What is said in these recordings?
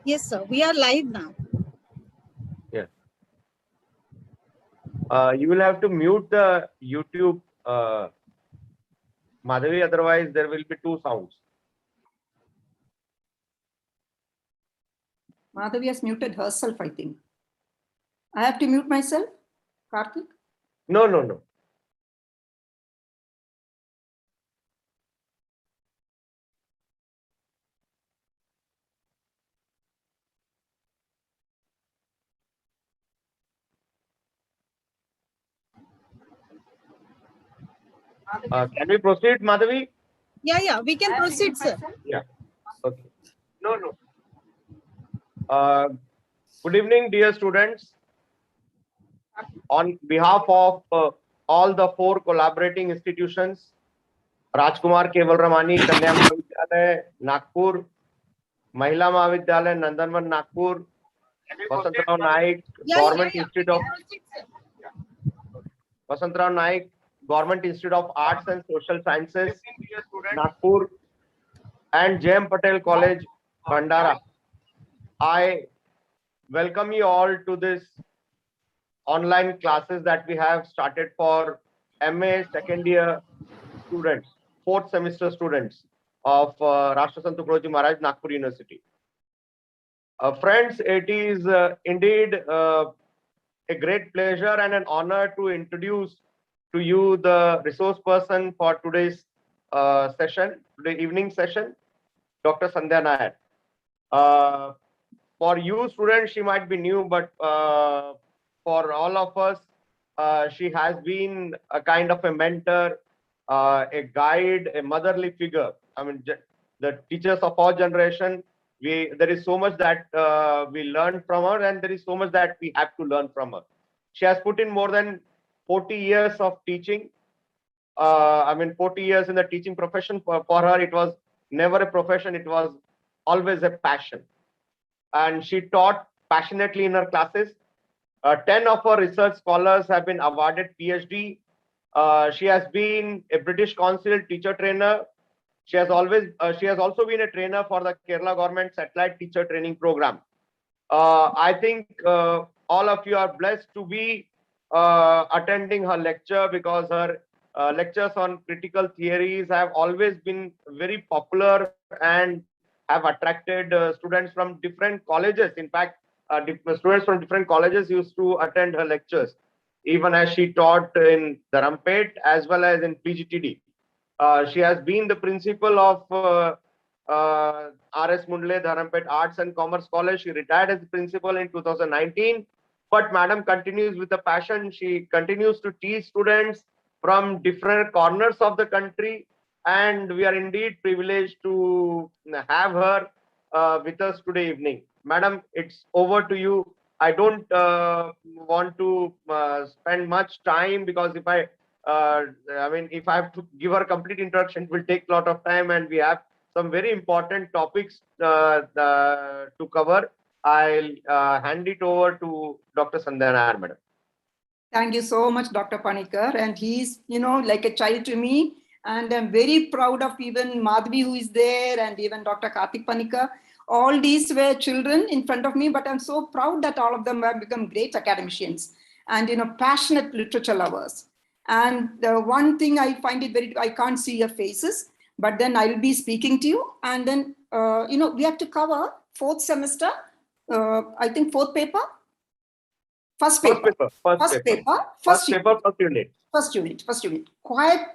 Yes, sir. We are live now. Yeah. You will have to mute the YouTube, Madhavi, otherwise there will be two sounds. Madhavi has muted herself, I think. I have to mute myself, Karthik? No, no, no. Can we proceed, Madhavi? Yeah, we can proceed, sir. Yeah. Okay. No, no. Good evening, dear students. On behalf of all the four collaborating institutions, Rajkumar Keval Ramani Kanya Mahavidyalaya, Nagpur, Mahila Mahavidyalaya, Nandanvan, Nagpur, Vasantrao Naik, Government Institute of Vasantrao Naik, Government Institute of Arts and Social Sciences, Nagpur, and J.M. Patel College, Bandara. I welcome you all to this online classes that we have started for MA second year students, fourth semester students of Rashtra Tukaroji Maharaj, Nagpur University. Friends, it is indeed a great pleasure and an honor to introduce to you the resource person for today's today evening session, Dr. Sandhya Nair. For you students, she might be new, but for all of us, she has been a kind of a mentor, a guide, a motherly figure. I mean, the teachers of our generation, there is so much that we learn from her, and there is so much that we have to learn from her. She has put in more than 40 years of teaching. 40 years in the teaching profession. For her, it was never a profession, it was always a passion. And she taught passionately in her classes. 10 of her research scholars have been awarded PhD. She has been a British Council teacher trainer. She has also been a trainer for the Kerala government satellite teacher training program. I think all of you are blessed to be attending her lecture, because her lectures on critical theories have always been very popular and have attracted students from different colleges. In fact, students from different colleges used to attend her lectures, even as she taught in Dharampet as well as in PGTD. She has been the principal of R.S. Mundle Dharampet Arts and Commerce College. She retired as the principal in 2019. But Madam continues with a passion. She continues to teach students from different corners of the country. And we are indeed privileged to have her with us today evening. Madam, it's over to you. I don't want to spend much time, because if I have to give her a complete introduction, it will take a lot of time, and we have some very important topics to cover. I'll hand it over to Dr. Sandhya Nair, madam. Thank you so much, Dr. Panikkar. And he's, like a child to me. And I'm very proud of even Madhavi, who is there, and even Dr. Karthik Panikkar. All these were children in front of me, but I'm so proud that all of them have become great academicians and, passionate literature lovers. And the one thing I find it I can't see your faces, but then I will be speaking to you. And then, we have to cover fourth semester, I think fourth paper. First paper. First unit.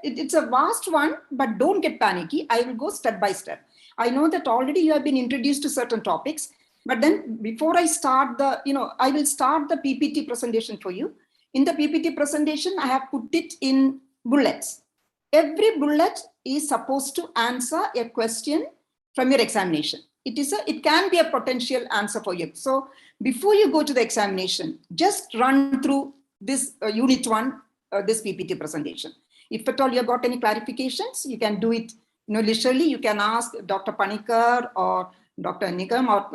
It's a vast one, but don't get panicky. I will go step by step. I know that already you have been introduced to certain topics, but then before I start I will start the PPT presentation for you. In the PPT presentation, I have put it in bullets. Every bullet is supposed to answer a question from your examination. It can be a potential answer for you. So before you go to the examination, just run through this unit 1, this PPT presentation. If at all you have got any clarifications, you can do it literally. You can ask Dr. Panikkar or Dr. Nigam, or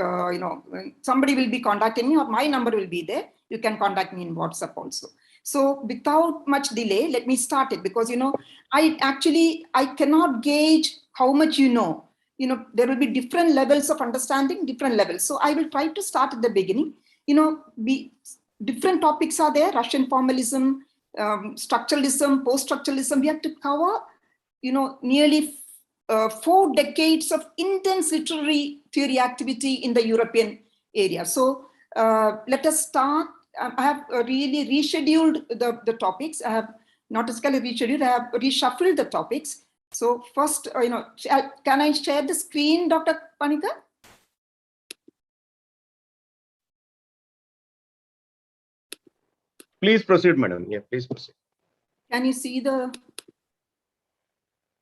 somebody will be contacting me, or my number will be there. You can contact me in WhatsApp also. So without much delay, let me start it, because I cannot gauge how much you know. there will be different levels of understanding, different levels. So I will try to start at the beginning. Different topics are there: Russian formalism, structuralism, post-structuralism. We have to cover, nearly 4 decades of intense literary theory activity in the European area. So let us start. I have really rescheduled the topics. I have not necessarily rescheduled, I have reshuffled the topics. So first, can I share the screen, Dr. Panika? Please proceed, madam. Yeah, please proceed. Can you see the?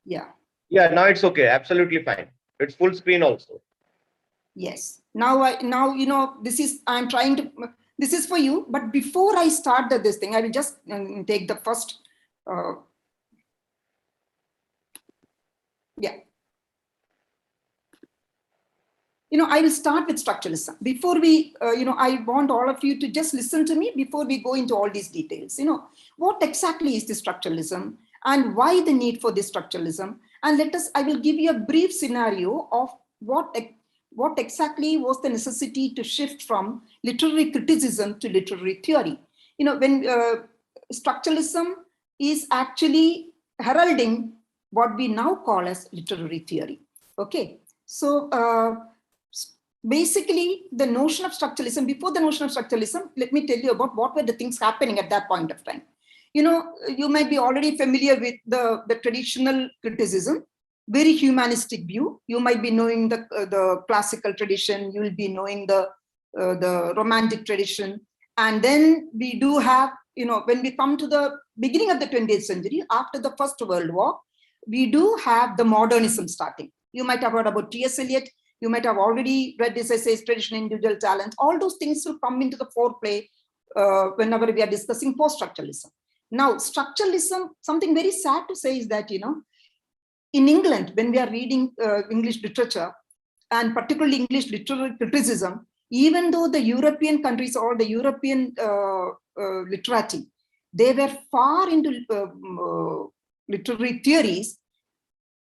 Yeah. Yeah, now it's okay. Absolutely fine. It's full screen also. Yes. Now, I'm trying to, this is for you, but before I start this thing, I will just take the first, yeah. I will start with structuralism. Before we, I want all of you to just listen to me before we go into all these details. What exactly is the structuralism and why the need for this structuralism? And I will give you a brief scenario of what exactly was the necessity to shift from literary criticism to literary theory. When structuralism is actually heralding what we now call as literary theory. Okay, so basically the notion of structuralism, before the notion of structuralism, let me tell you about what were the things happening at that point of time. You might be already familiar with the traditional criticism, very humanistic view. You might be knowing the classical tradition, you will be knowing the romantic tradition. And then we do have, when we come to the beginning of the 20th century, after the First World War, we do have the modernism starting. You might have heard about T.S. Eliot. You might have already read this essay, Tradition, Individual Talent. All those things will come into the foreplay whenever we are discussing post-structuralism. Now, structuralism, something very sad to say is that, in England, when we are reading English literature, and particularly English literary criticism, even though the European countries or the European literati, they were far into literary theories,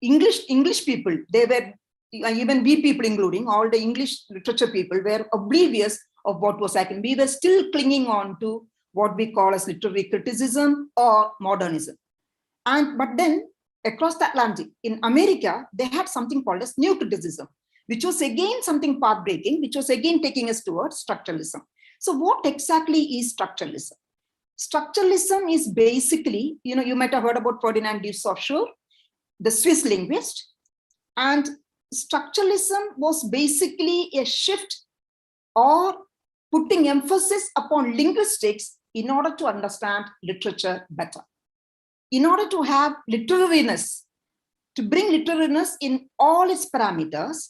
English people, they were, even we people including, all the English literature people were oblivious of what was happening. We were still clinging on to what we call as literary criticism or modernism. But then across the Atlantic, in America, they had something called as new criticism, which was again something path-breaking, which was again taking us towards structuralism. So what exactly is structuralism? Structuralism is basically, you might have heard about Ferdinand de Saussure, the Swiss linguist. And structuralism was basically a shift or putting emphasis upon linguistics in order to understand literature better. In order to have literariness, to bring literariness in all its parameters,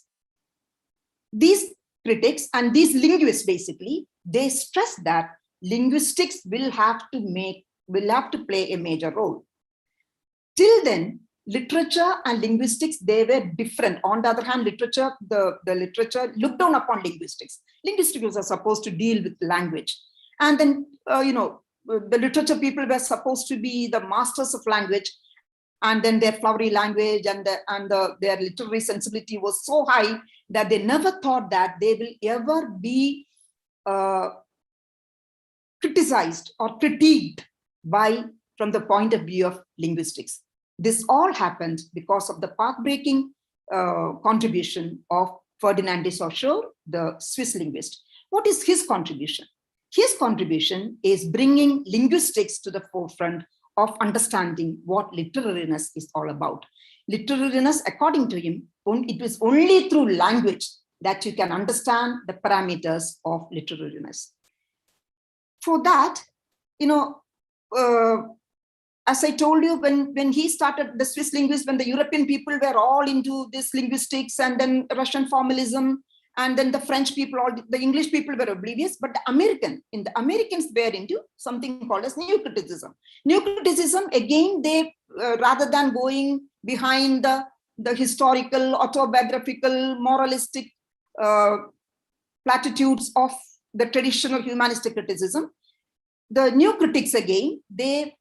these critics and these linguists basically, they stress that linguistics will have to play a major role. Till then, literature and linguistics, they were different. On the other hand, the literature looked down upon linguistics. Linguistics are supposed to deal with language. And then, the literature people were supposed to be the masters of language, and then their flowery language and their literary sensibility was so high that they never thought that they will ever be criticized or critiqued from the point of view of linguistics. This all happened because of the path-breaking contribution of Ferdinand de Saussure, the Swiss linguist. What is his contribution? His contribution is bringing linguistics to the forefront of understanding what literariness is all about. Literariness, according to him, it was only through language that you can understand the parameters of literariness. For that, as I told you, when he started, the Swiss linguist, when the European people were all into this linguistics and then Russian formalism, and then the French people, the English people were oblivious, but the Americans were into something called as new criticism. New criticism, again, they, rather than going behind the historical, autobiographical, moralistic platitudes of the traditional humanistic criticism, the new critics again, they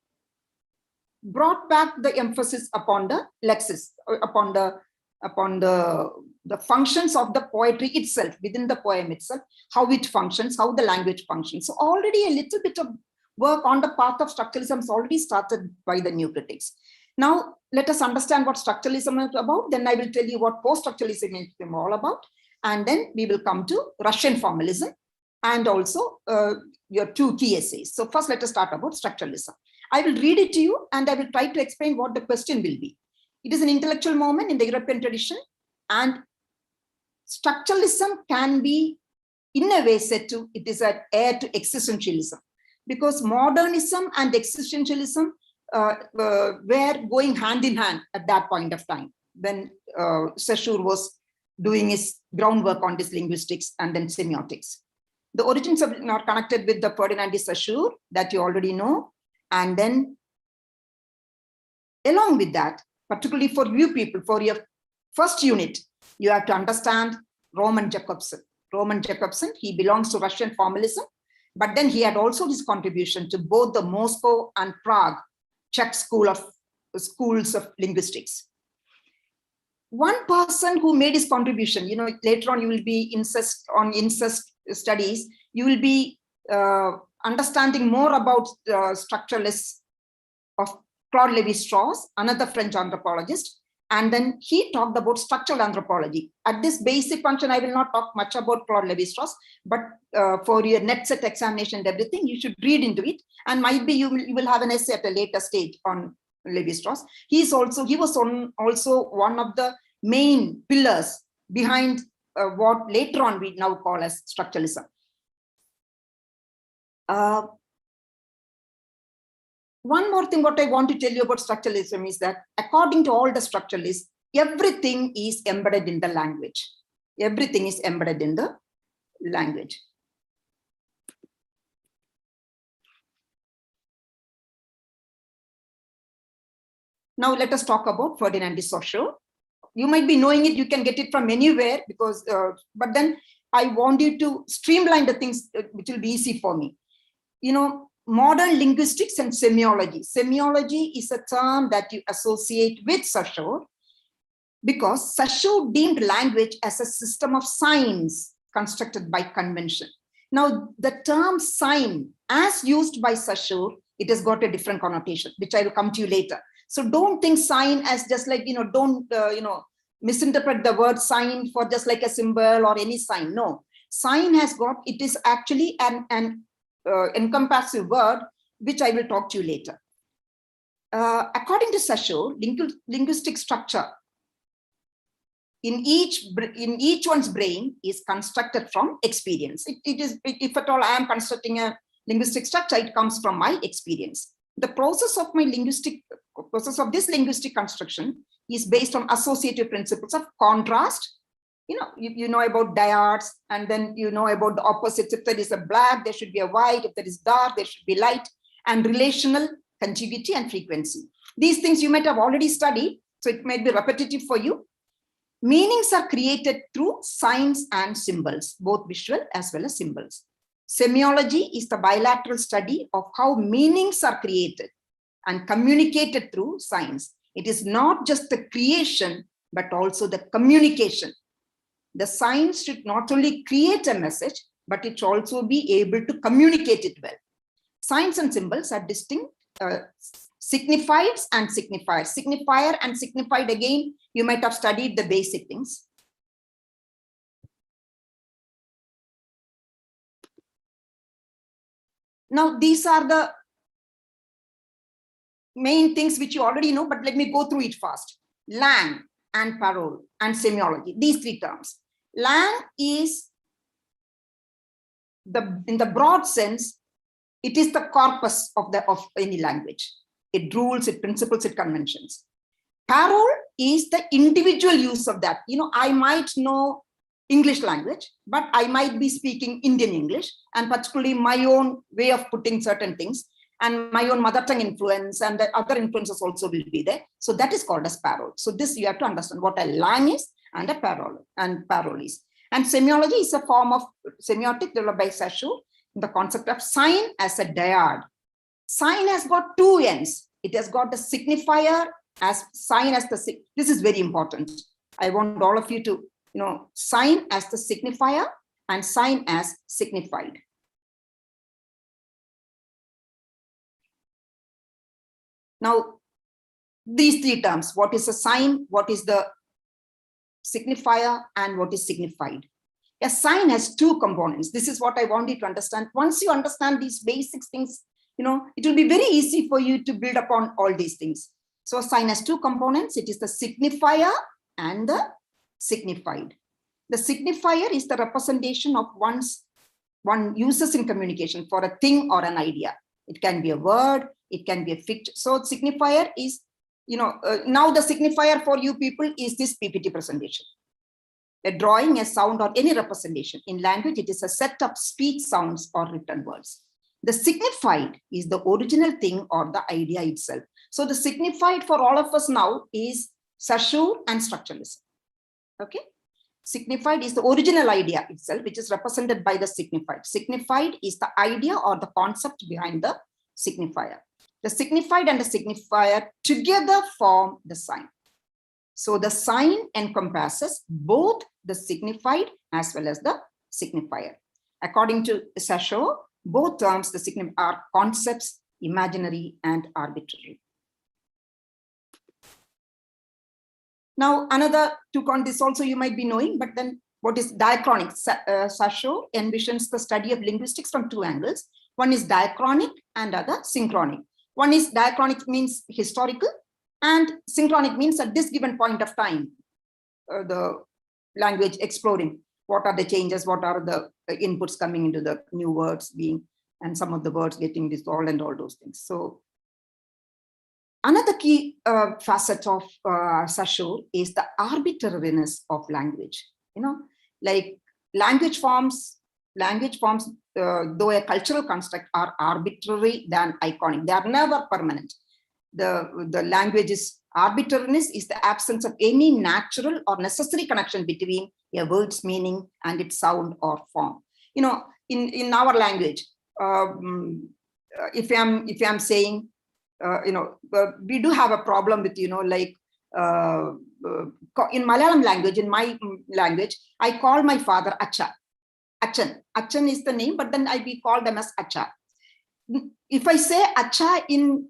brought back the emphasis upon the lexis, upon the upon the functions of the poetry itself, within the poem itself, how it functions, how the language functions. So already a little bit of work on the path of structuralism is already started by the new critics. Now, let us understand what structuralism is about. Then I will tell you what post-structuralism is all about. And then we will come to Russian formalism and also your two key essays. So first, let us start about structuralism. I will read it to you and I will try to explain what the question will be. It is an intellectual moment in the European tradition, and structuralism can be, in a way, said to, it is an heir to existentialism, because modernism and existentialism were going hand in hand at that point of time when Saussure was doing his groundwork on this linguistics and then semiotics. The origins are connected with the Ferdinand de Saussure that you already know. And then along with that, particularly for you people, for your first unit, you have to understand Roman Jakobson. Roman Jakobson, he belongs to Russian formalism, but then he had also his contribution to both the Moscow and Prague Czech schools of linguistics. One person who made his contribution, later on you will be incest studies, you will be understanding more about structuralists of Claude Lévi-Strauss, another French anthropologist, and then he talked about structural anthropology. At this basic function, I will not talk much about Claude Lévi-Strauss, but for your net set examination and everything, you should read into it, and might be you will have an essay at a later stage on Lévi-Strauss. He was also one of the main pillars behind what later on we now call as structuralism. One more thing what I want to tell you about structuralism is that according to all the structuralists, everything is embedded in the language. Everything is embedded in the language. Now let us talk about Ferdinand de Saussure. You might be knowing it, you can get it from anywhere, because, but then I want you to streamline the things which will be easy for me. Modern linguistics and semiology. Semiology is a term that you associate with Saussure because Saussure deemed language as a system of signs constructed by convention. Now, the term sign, as used by Saussure, it has got a different connotation, which I will come to you later. So don't think sign as just like, don't, misinterpret the word sign for just like a symbol or any sign. No, sign has got, it is actually an encompassive word, which I will talk to you later. According to Saussure, linguistic structure in each one's brain is constructed from experience. It is, if at all I am constructing a linguistic structure, it comes from my experience. The process of this linguistic construction is based on associative principles of contrast. You know about dyads, and then you know about the opposites. If there is a black, there should be a white. If there is dark, there should be light, and relational contiguity and frequency. These things you might have already studied, so it might be repetitive for you. Meanings are created through signs and symbols, both visual as well as symbols. Semiology is the bilateral study of how meanings are created and communicated through signs. It is not just the creation, but also the communication. The signs should not only create a message, but it should also be able to communicate it well. Signs and symbols are distinct, signifieds and signifiers. Signifier and signified, again, you might have studied the basic things. Now, these are the main things which you already know, but let me go through it fast. Langue and parole and semiology, these three terms. Langue is, in the broad sense, it is the corpus of any language. It rules, it principles, it conventions. Parole is the individual use of that. I might know English language, but I might be speaking Indian English, and particularly my own way of putting certain things, and my own mother tongue influence, and the other influences also will be there. So that is called as parole. So this you have to understand what a langue is and a parole is. And semiology is a form of semiotic developed by Saussure, the concept of sign as a dyad. Sign has got two ends. It has got the signifier as sign as this is very important. I want all of you to, sign as the signifier and sign as signified. Now, these three terms, what is a sign, what is the signifier, and what is signified? A sign has two components. This is what I want you to understand. Once you understand these basic things, it will be very easy for you to build upon all these things. So a sign has two components. It is the signifier and the signified. The signifier is the representation of one uses in communication for a thing or an idea. It can be a word, it can be a picture. So signifier is, now the signifier for you people is this PPT presentation. A drawing, a sound, or any representation. In language, it is a set of speech sounds or written words. The signified is the original thing or the idea itself. So the signified for all of us now is Saussure and structuralism. Okay. Signified is the original idea itself, which is represented by the signified. Signified is the idea or the concept behind the signifier. The signified and the signifier together form the sign. So the sign encompasses both the signified as well as the signifier. According to Saussure, both terms are concepts, imaginary and arbitrary. Now, another to count this also you might be knowing, but then what is diachronic? Saussure envisions the study of linguistics from two angles. One is diachronic and other synchronic. One is diachronic means historical, and synchronic means at this given point of time, the language exploring what are the changes, what are the inputs coming into the new words being, and some of the words getting dissolved and all those things. So another key facet of Saussure is the arbitrariness of language. Like language forms, though a cultural construct, are arbitrary than iconic. They are never permanent. The language's arbitrariness is the absence of any natural or necessary connection between a word's meaning and its sound or form. In our language, if I'm saying, we do have a problem with, like in Malayalam language, in my language, I call my father Acha. Achan. Achan is the name, but then we call them as Acha. If I say Acha in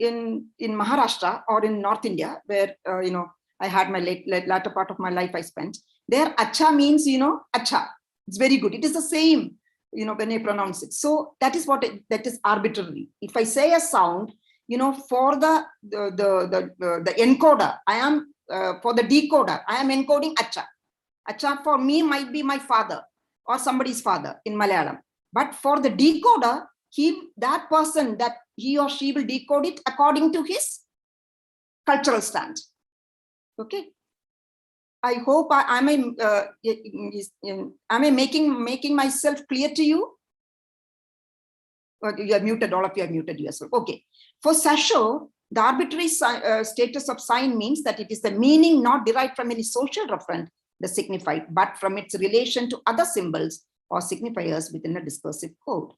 Maharashtra or in North India, where I had my latter part of my life I spent, there Acha means Acha. It's very good. It is the same, when I pronounce it. So that is that is arbitrary. If I say a sound, for the encoder, I am for the decoder, I am encoding Acha. Acha for me might be my father or somebody's father in Malayalam. But for the decoder, that person, that he or she will decode it according to his cultural stand. Okay. I hope am I making myself clear to you? You are muted, all of you are muted yourself. Okay. For Saussure, the arbitrary status of sign means that it is the meaning not derived from any social referent, the signified, but from its relation to other symbols or signifiers within a discursive code.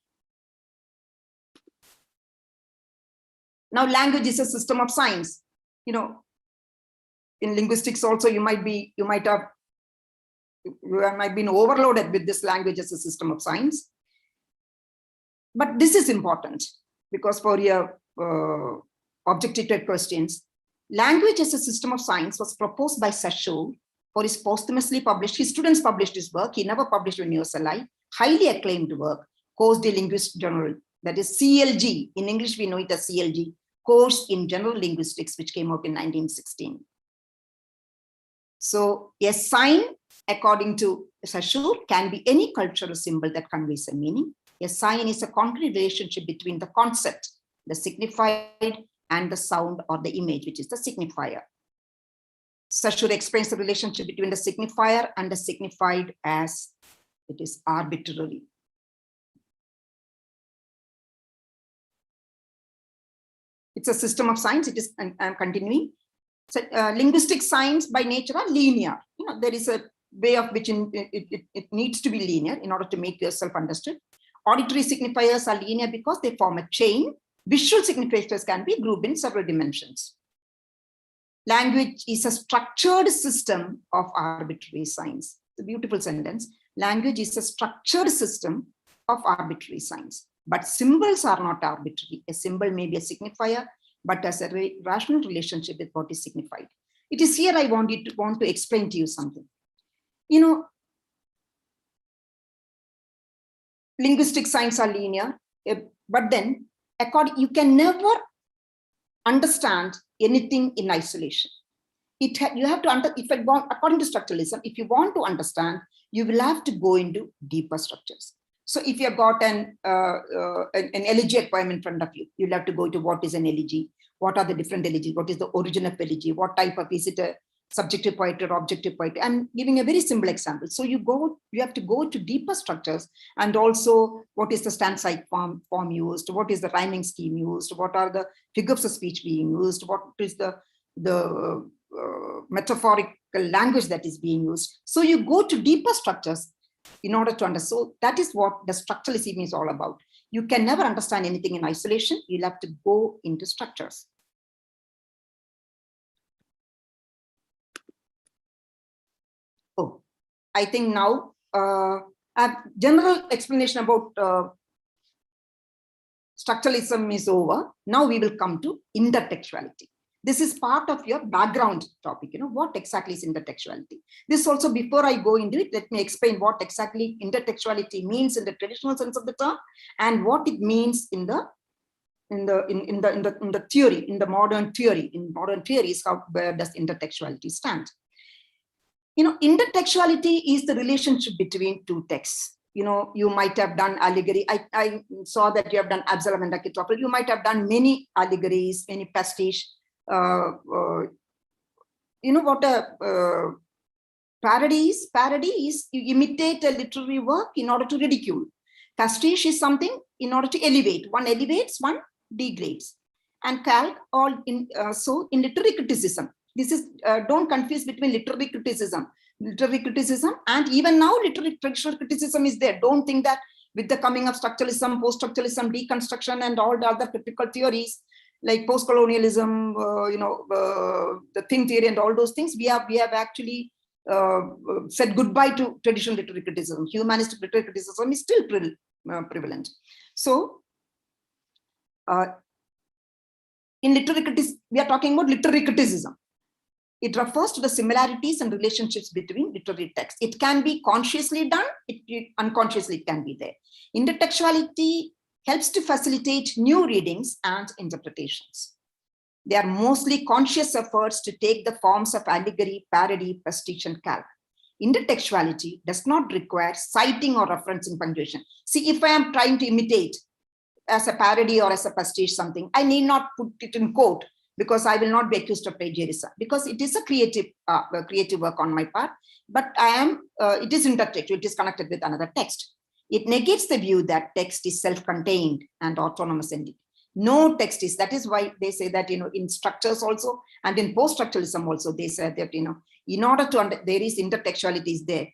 Now, language is a system of signs. In linguistics also, you might be overloaded with this language as a system of signs. But this is important because for your objective questions, language as a system of signs was proposed by Saussure for his posthumously published. His students published his work. He never published universally. Highly acclaimed work, Cours de Linguistique Generale, that is CLG. In English, we know it as CLG, Course in General Linguistics, which came out in 1916. So a sign, according to Saussure, can be any cultural symbol that conveys a meaning. A sign is a concrete relationship between the concept, the signified, and the sound or the image, which is the signifier. Saussure explains the relationship between the signifier and the signified as it is arbitrary. It's a system of signs. It is, and I'm continuing. So, linguistic signs by nature are linear. There is a way of which it needs to be linear in order to make yourself understood. Auditory signifiers are linear because they form a chain. Visual signifiers can be grouped in several dimensions. Language is a structured system of arbitrary signs. It's a beautiful sentence. Language is a structured system of arbitrary signs. But symbols are not arbitrary. A symbol may be a signifier, but has a rational relationship with what is signified. It is here I want to explain to you something. You know, linguistic signs are linear, but then you can never understand anything in isolation. You have to according to structuralism, if you want to understand, you will have to go into deeper structures. So if you have got an elegiac poem in front of you, you'll have to go to what is an elegy, what are the different elegies, what is the origin of elegy, what type of, is it a subjective poetry or objective poetry? I'm giving a very simple example. So you have to go to deeper structures, and also what is the stanzaic form used, what is the rhyming scheme used, what are the figures of speech being used, what is the metaphorical language that is being used. So you go to deeper structures in order to understand. So that is what the structuralism is all about. You can never understand anything in isolation. You'll have to go into structures. Oh, I think now a general explanation about structuralism is over. Now we will come to intertextuality. This is part of your background topic. You know, what exactly is intertextuality? This also, before I go into it, let me explain what exactly intertextuality means in the traditional sense of the term, and what it means in the theory, in the modern theory. In modern theories, where does intertextuality stand? You know, intertextuality is the relationship between two texts. You know, you might have done allegory. I saw that you have done Absalom and Achitophel. You might have done many allegories, many pastiche. You know what a parody is? Parody is you imitate a literary work in order to ridicule. Pastiche is something in order to elevate. One elevates, one degrades. And calque, all in so in literary criticism. This is don't confuse between literary criticism and even now literary traditional criticism is there. Don't think that with the coming of structuralism, post-structuralism, deconstruction, and all the other critical theories like post-colonialism, the thin theory and all those things, we have actually said goodbye to traditional literary criticism. Humanistic literary criticism is still prevalent. So in literary criticism, we are talking about literary criticism. It refers to the similarities and relationships between literary texts. It can be consciously done, unconsciously it can be there. Intertextuality helps to facilitate new readings and interpretations. They are mostly conscious efforts to take the forms of allegory, parody, pastiche, and calque. Intertextuality does not require citing or referencing punctuation. See, if I am trying to imitate as a parody or as a pastiche something, I need not put it in quote, because I will not be accused of plagiarism, because it is a creative work on my part, but it is intertextual, it is connected with another text. It negates the view that text is self-contained and autonomous entity. No text is, that is why they say that, in structures also, and in post-structuralism also, they said that, in order to, there is intertextuality is there.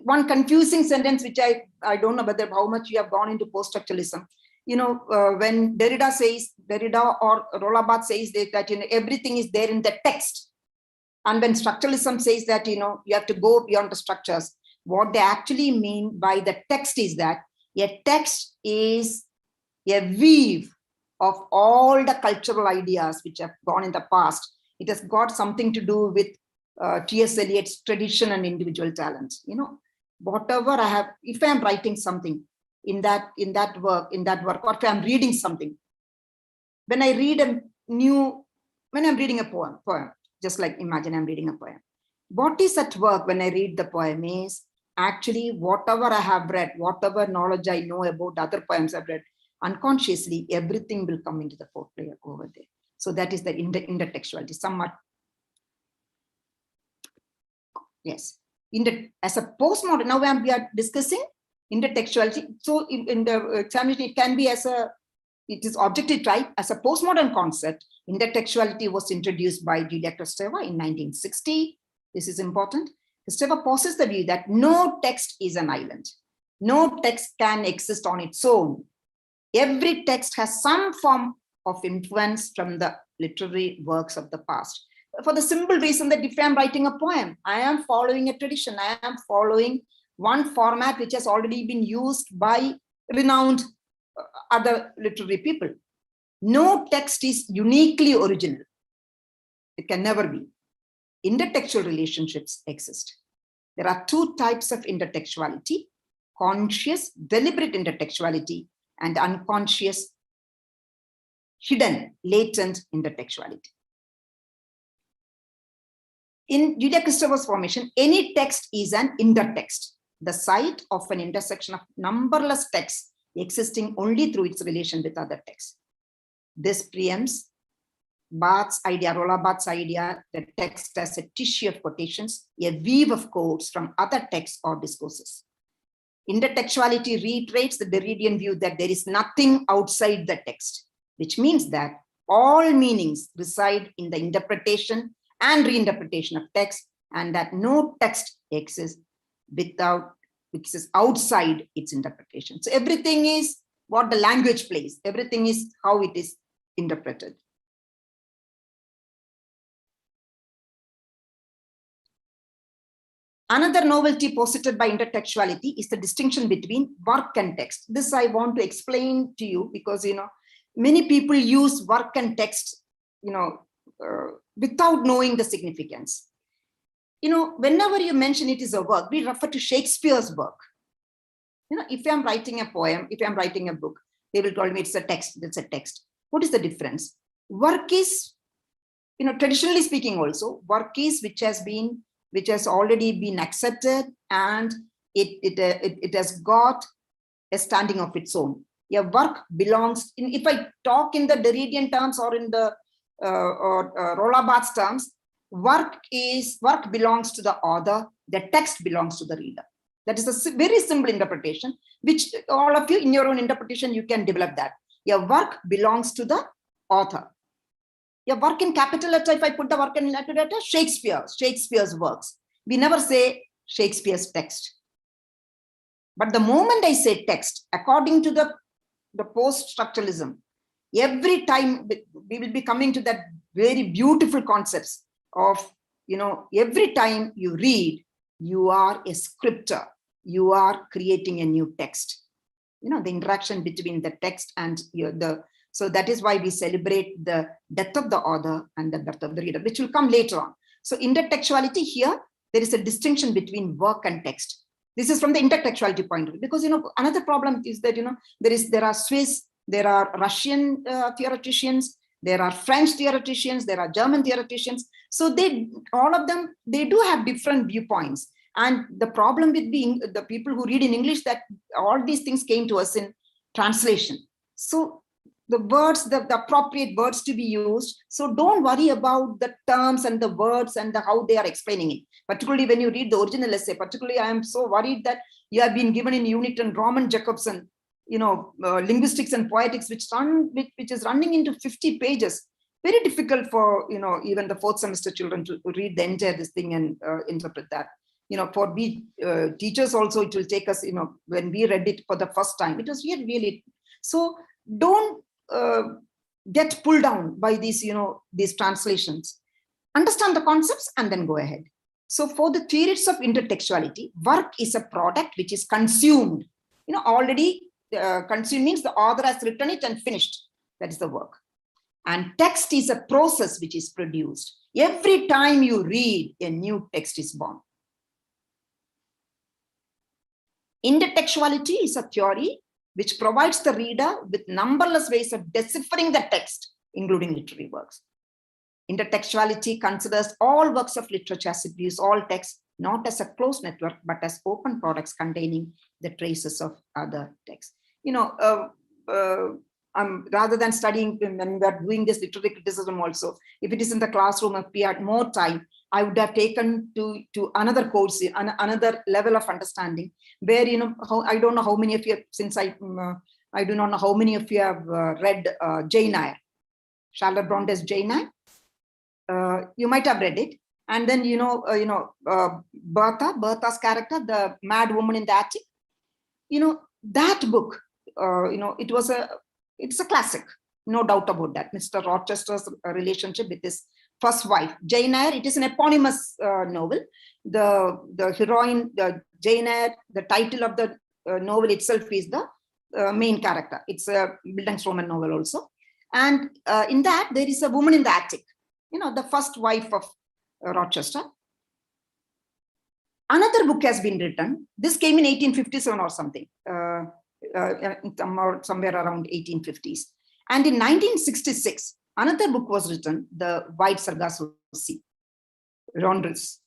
One confusing sentence, which I don't know whether how much you have gone into post-structuralism, when Derrida or Roland Barthes says that everything is there in the text. And when structuralism says that, you have to go beyond the structures, what they actually mean by the text is that a text is a weave of all the cultural ideas which have gone in the past. It has got something to do with T.S. Eliot's tradition and individual talent. Whatever I have, if I am writing something in that work, or if I'm reading something, when I read when I'm reading a poem, just like imagine I'm reading a poem. What is at work when I read the poem is actually whatever I have read, whatever knowledge I know about other poems I've read, unconsciously, everything will come into the foreplay over there. So that is the intertextuality, somewhat. Yes. As a postmodern, now we are discussing intertextuality. So in the examination, it can be it is objective type. As a postmodern concept, intertextuality was introduced by Julia Kristeva in 1960. This is important. Kristeva poses the view that no text is an island. No text can exist on its own. Every text has some form of influence from the literary works of the past. for the simple reason that if I'm writing a poem, I am following a tradition. I am following one format which has already been used by renowned other literary people. No text is uniquely original. It can never be. Intertextual relationships exist. There are two types of intertextuality: conscious, deliberate intertextuality, and unconscious, hidden, latent intertextuality. In Julia-Kristoffer's formation, any text is an intertext, the site of an intersection of numberless texts existing only through its relation with other texts. This preempts Barth's idea, Roland Barthes' idea, that text as a tissue of quotations, a weave of quotes from other texts or discourses. Intertextuality reiterates the Derridian view that there is nothing outside the text, which means that all meanings reside in the interpretation and reinterpretation of text, and that no text exists outside its interpretation. So everything is what the language plays. Everything is how it is interpreted. Another novelty posited by intertextuality is the distinction between work and text. This I want to explain to you because, many people use work and text, without knowing the significance. Whenever you mention it is a work, we refer to Shakespeare's work. If I'm writing a poem, if I'm writing a book, they will tell me it's a text, it's a text. What is the difference? Work is, traditionally speaking also, work is which has already been accepted, and it has got a standing of its own. A work belongs, if I talk in the Derridian terms or in the Roland Barthes terms, work belongs to the author, the text belongs to the reader. That is a very simple interpretation, which all of you in your own interpretation, you can develop that. Your work belongs to the author. Your work in capital letter, if I put the work in letter, Shakespeare's works. We never say Shakespeare's text. But the moment I say text, according to the post-structuralism, every time we will be coming to that very beautiful concepts of, every time you read, you are a scripter. You are creating a new text. The interaction between the text and so that is why we celebrate the death of the author and the birth of the reader, which will come later on. So intertextuality here, there is a distinction between work and text. This is from the intertextuality point of view, because another problem is that there are Swiss, there are Russian theoreticians, there are French theoreticians, there are German theoreticians. So all of them do have different viewpoints. And the problem with the people who read in English, that all these things came to us in translation. So the words, the appropriate words to be used. So don't worry about the terms and the words and how they are explaining it. Particularly when you read the original essay, particularly I am so worried that you have been given in unit on Roman Jacobson, linguistics and poetics, which is running into 50 pages. Very difficult for, even the fourth semester children to read the entire this thing and interpret that. For we teachers also, it will take us, when we read it for the first time, it was really, so don't get pulled down by these, these translations. Understand the concepts and then go ahead. So for the theories of intertextuality, work is a product which is consumed. Already consumed means the author has written it and finished. That is the work. And text is a process which is produced. Every time you read, a new text is born. Intertextuality is a theory which provides the reader with numberless ways of deciphering the text, including literary works. Intertextuality considers all works of literature as it views all texts, not as a closed network, but as open products containing the traces of other texts. Rather than studying when we are doing this literary criticism also, if it is in the classroom, if we had more time, I would have taken to another course, another level of understanding, where, I don't know how many of you, since I do not know how many of you have read Jane Eyre, Charlotte Bronte's Jane Eyre. You might have read it. And then, Bertha's character, the mad woman in the attic, that book, it's a classic, no doubt about that. Mr. Rochester's relationship with his first wife, Jane Eyre. It is an eponymous novel. The heroine, the Jane Eyre, the title of the novel itself is the main character. It's a Bildungsroman novel also. And in that, there is a woman in the attic, the first wife of Rochester. Another book has been written. This came in 1857 or something, somewhere around 1850s. And in 1966, another book was written, The White Sargasso Sea, Rondres.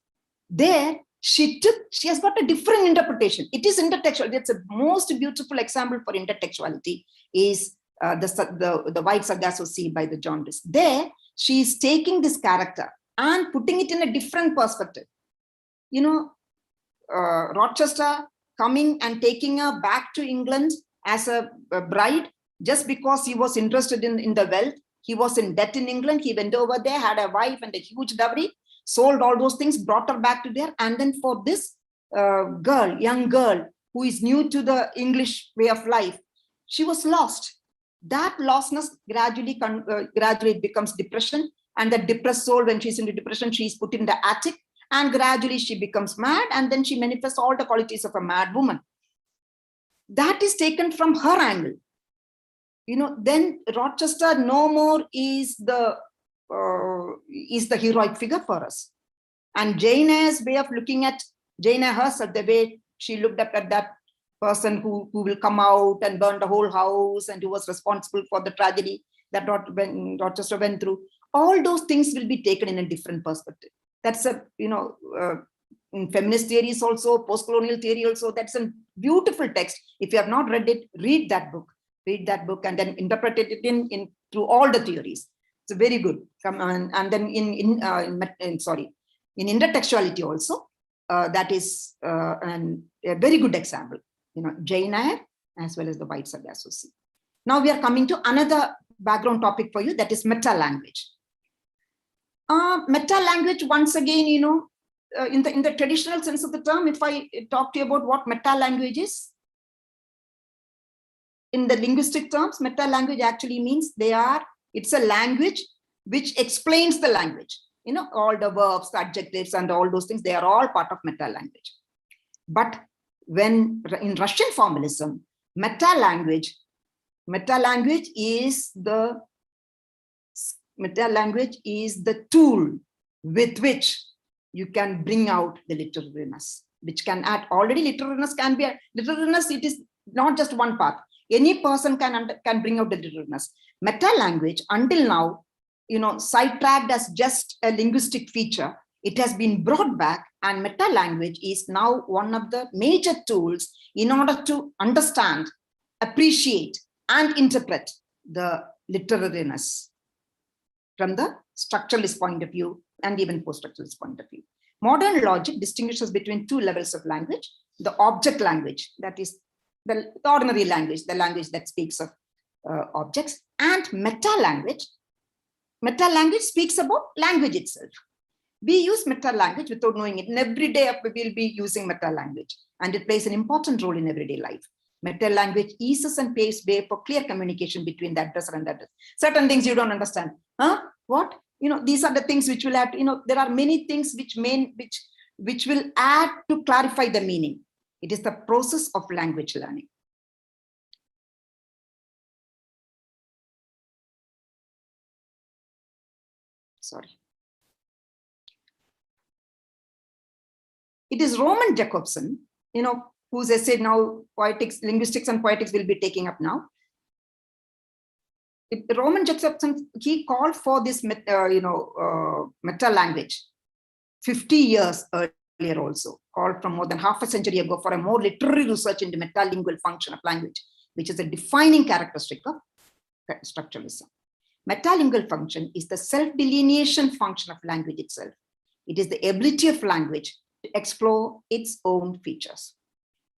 There, she has got a different interpretation. It is intertextual. It's a most beautiful example for intertextuality is the White Sargasso Sea by the John Rhys. There, she is taking this character and putting it in a different perspective. Rochester coming and taking her back to England as a bride just because he was interested in the wealth. He was in debt in England. He went over there, had a wife and a huge dowry, sold all those things, brought her back to there. And then for this young girl who is new to the English way of life, she was lost. That lostness gradually becomes depression. And that depressed soul, when she's into depression, she's put in the attic. And gradually she becomes mad, and then she manifests all the qualities of a mad woman. That is taken from her angle. Then Rochester no more is the heroic figure for us. And Jane Eyre's way of looking at Jane Eyre herself, the way she looked up at that person who will come out and burn the whole house and who was responsible for the tragedy that Rochester went through. All those things will be taken in a different perspective. That's in feminist theories also, post-colonial theory also, that's a beautiful text. If you have not read it, read that book and then interpret it in through all the theories. It's very good. And then in intertextuality also, that is a very good example. Jane Eyre as well as the White Sargasso Sea. Now we are coming to another background topic for you, that is meta language. Meta language, once again, in the traditional sense of the term, if I talk to you about what meta language is, in the linguistic terms, meta language actually means it's a language which explains the language. All the verbs, the adjectives, and all those things, they are all part of meta language. But when in Russian formalism, meta language is the tool with which you can bring out the literariness, which can add already literariness can be literariness. It is not just one path. Any person can bring out the literariness. Meta language until now, sidetracked as just a linguistic feature, it has been brought back, and meta language is now one of the major tools in order to understand, appreciate, and interpret the literariness from the structuralist point of view and even post-structuralist point of view. Modern logic distinguishes between two levels of language: the object language, that is the ordinary language, the language that speaks of objects, and meta language. Meta language speaks about language itself. We use meta language without knowing it. And every day we will be using meta language, and it plays an important role in everyday life. Meta language eases and paves way for clear communication between the addresser and the address. Certain things you don't understand. What? These are the things which will add, there are many things which will add to clarify the meaning. It is the process of language learning. Sorry. It is Roman Jakobson, whose essay now linguistics and poetics will be taking up now. Roman Jakobson, he called for this meta language 50 years earlier also, called from more than half a century ago for a more literary research into metalingual function of language, which is a defining characteristic of structuralism. Metalingual function is the self-delineation function of language itself. It is the ability of language to explore its own features.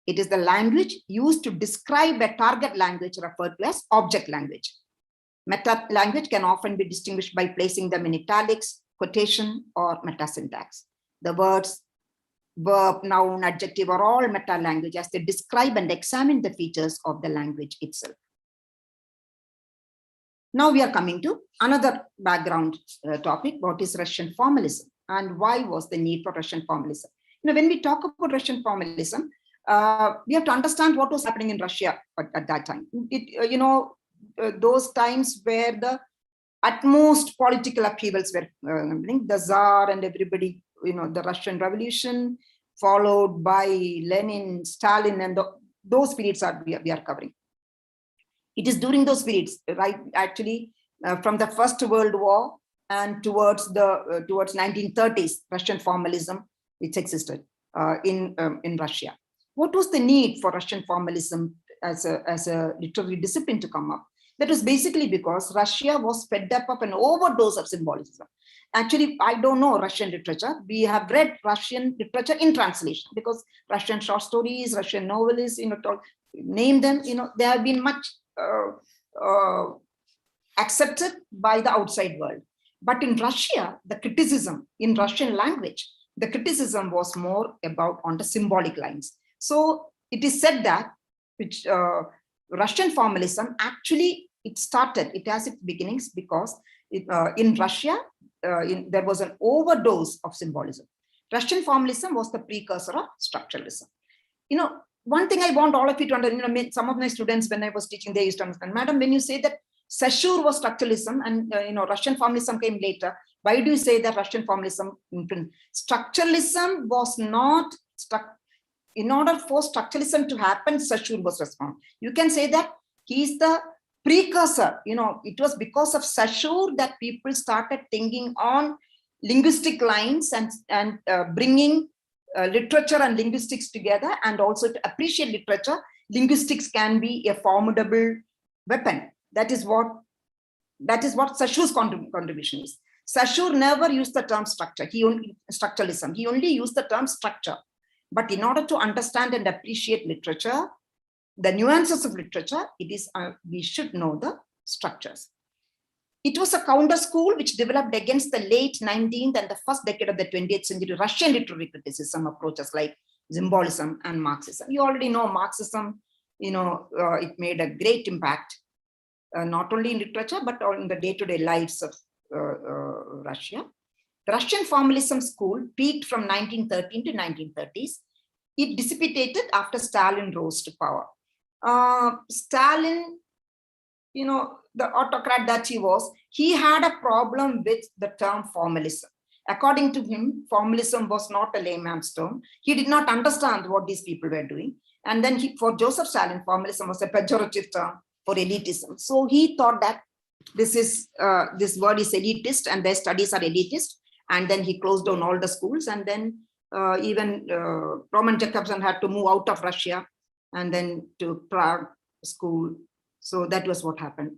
It is the language used to describe a target language referred to as object language. Meta language can often be distinguished by placing them in italics, quotation, or metasyntax. The words, verb, noun, adjective are all meta language as they describe and examine the features of the language itself. Now we are coming to another background topic, what is Russian formalism and why was the need for Russian formalism? When we talk about Russian formalism, we have to understand what was happening in Russia at that time. Those times where the utmost political upheavals were happening, the Tsar and everybody, the Russian Revolution, followed by Lenin, Stalin, and those periods we are covering. It is during those periods, right? Actually, from the First World War and towards 1930s, Russian formalism, which existed in Russia. What was the need for Russian formalism as a literary discipline to come up? That was basically because Russia was fed up of an overdose of symbolism. Actually, I don't know Russian literature. We have read Russian literature in translation because Russian short stories, Russian novelists, name them, they have been much accepted by the outside world. But in Russia, the criticism in Russian language, the criticism was more about on the symbolic lines. So it is said that Russian formalism actually, it has its beginnings because in Russia, there was an overdose of symbolism. Russian formalism was the precursor of structuralism. One thing I want all of you to understand, some of my students, when I was teaching, they used to understand, madam, when you say that Saussure was structuralism and Russian formalism came later, why do you say that Russian formalism? Structuralism was not stuck. In order for structuralism to happen, Saussure was responsible. You can say that he's the precursor. It was because of Saussure that people started thinking on linguistic lines and bringing literature and linguistics together, and also to appreciate literature. Linguistics can be a formidable weapon. That is what Saussure's contribution is. Saussure never used the term structure. Structuralism. He only used the term structure. But in order to understand and appreciate literature, the nuances of literature, we should know the structures. It was a counter school which developed against the late 19th and the first decade of the 20th century Russian literary criticism approaches like symbolism and Marxism. You already know Marxism, it made a great impact, not only in literature, but in the day-to-day lives of Russia. The Russian formalism school peaked from 1913 to 1930s. It dissipated after Stalin rose to power. Stalin, the autocrat that he was, he had a problem with the term formalism. According to him, formalism was not a layman's term. He did not understand what these people were doing. And then for Joseph Stalin, formalism was a pejorative term for elitism. So he thought that this word is elitist and their studies are elitist. And then he closed down all the schools. And then even Roman Jakobson had to move out of Russia and then to Prague school. So that was what happened.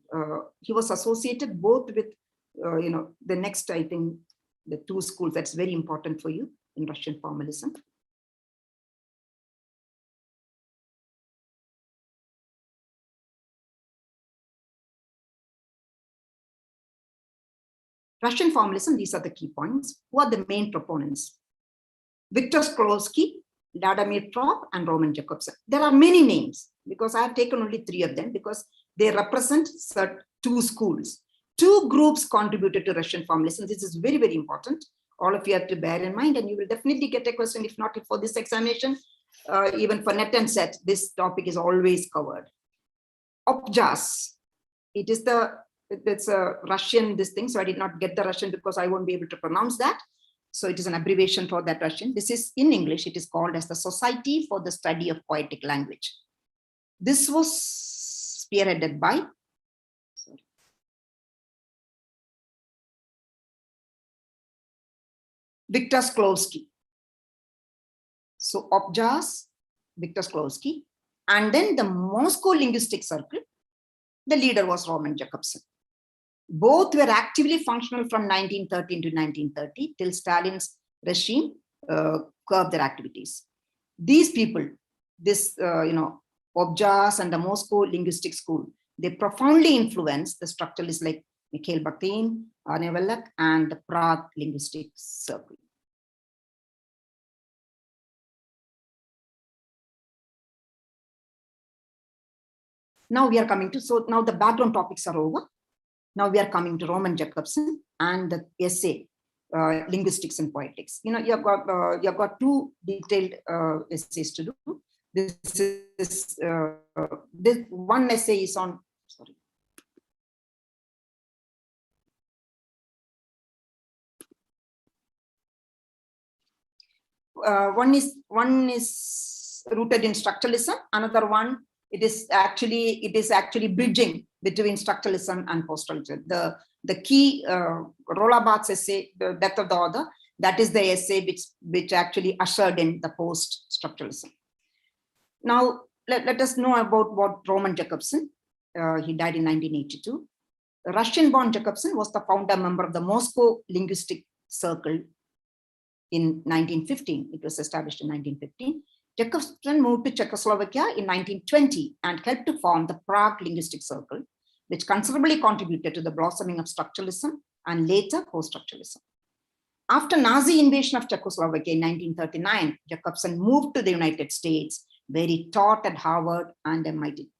He was associated both with, the next, I think, the two schools that's very important for you in Russian formalism. Russian formalism, these are the key points. Who are the main proponents? Viktor Shklovsky, Vladimir Trov, and Roman Jakobson. There are many names because I have taken only 3 of them because they represent two schools. 2 groups contributed to Russian formalism. This is very, very important. All of you have to bear in mind, and you will definitely get a question, if not for this examination, even for net and set, this topic is always covered. Objas, it's a Russian, this thing, so I did not get the Russian because I won't be able to pronounce that. So it is an abbreviation for that Russian. This is in English, it is called as the Society for the Study of Poetic Language. This was spearheaded by Viktor Shklovsky. So Objas, Viktor Shklovsky, and then the Moscow Linguistic Circle, the leader was Roman Jakobson. Both were actively functional from 1913 to 1930 till Stalin's regime curbed their activities. These people, Objas and the Moscow Linguistic School, they profoundly influenced the structuralists like Mikhail Bakhtin, Arne Wellach, and the Prague Linguistic Circle. Now we are coming to, so now the background topics are over. Now we are coming to Roman Jakobson and the essay, Linguistics and Poetics. You've got two detailed essays to do. This one essay is on, sorry. One is rooted in structuralism. Another one, it is actually bridging between structuralism and post-structuralism. The key Roland Barthes essay, The Death of the Author, that is the essay which actually ushered in the post-structuralism. Now let us know about what Roman Jakobson. He died in 1982. Russian-born Jakobson was the founder member of the Moscow Linguistic Circle in 1915. It was established in 1915. Jakobson moved to Czechoslovakia in 1920 and helped to form the Prague Linguistic Circle, which considerably contributed to the blossoming of structuralism and later post-structuralism. After Nazi invasion of Czechoslovakia in 1939, Jakobson moved to the United States, where he taught at Harvard and MIT.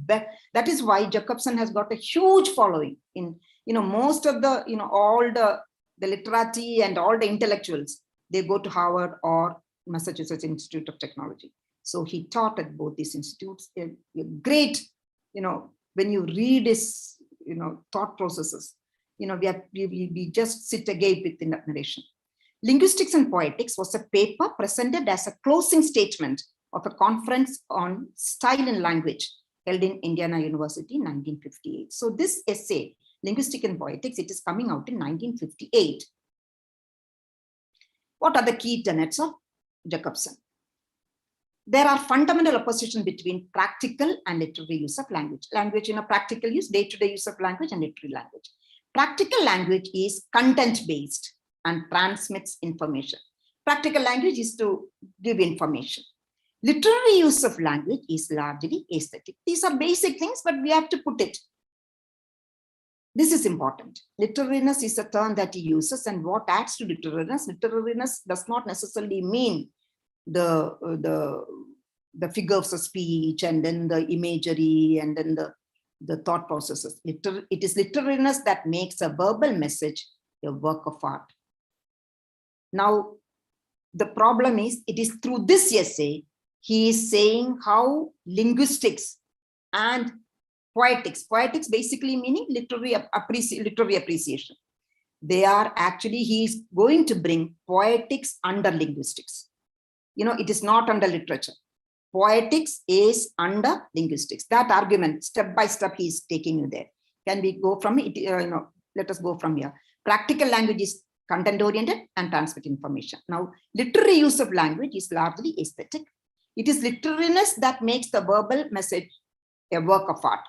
That is why Jakobson has got a huge following in, most of the, all the literati and all the intellectuals, they go to Harvard or Massachusetts Institute of Technology. So he taught at both these institutes. Great, when you read his, thought processes, we just sit agape with admiration. Linguistics and Poetics was a paper presented as a closing statement of a conference on style and language held in Indiana University in 1958. So this essay, Linguistics and Poetics, it is coming out in 1958. What are the key tenets of Jakobson? There are fundamental opposition between practical and literary use of language. Language, practical use, day-to-day use of language, and literary language. Practical language is content-based and transmits information. Practical language is to give information. Literary use of language is largely aesthetic. These are basic things, but we have to put it. This is important. Literariness is a term that he uses, and what adds to literariness? Literariness does not necessarily mean the figures of speech and then the imagery and then the thought processes. It is literariness that makes a verbal message a work of art. Now, the problem is, it is through this essay, he is saying how linguistics and poetics basically meaning literary appreciation. They are actually, he is going to bring poetics under linguistics. It is not under literature. Poetics is under linguistics. That argument, step by step, he is taking you there. Can we go from it? Let us go from here. Practical language is content-oriented and transmit information. Now, literary use of language is largely aesthetic. It is literariness that makes the verbal message a work of art.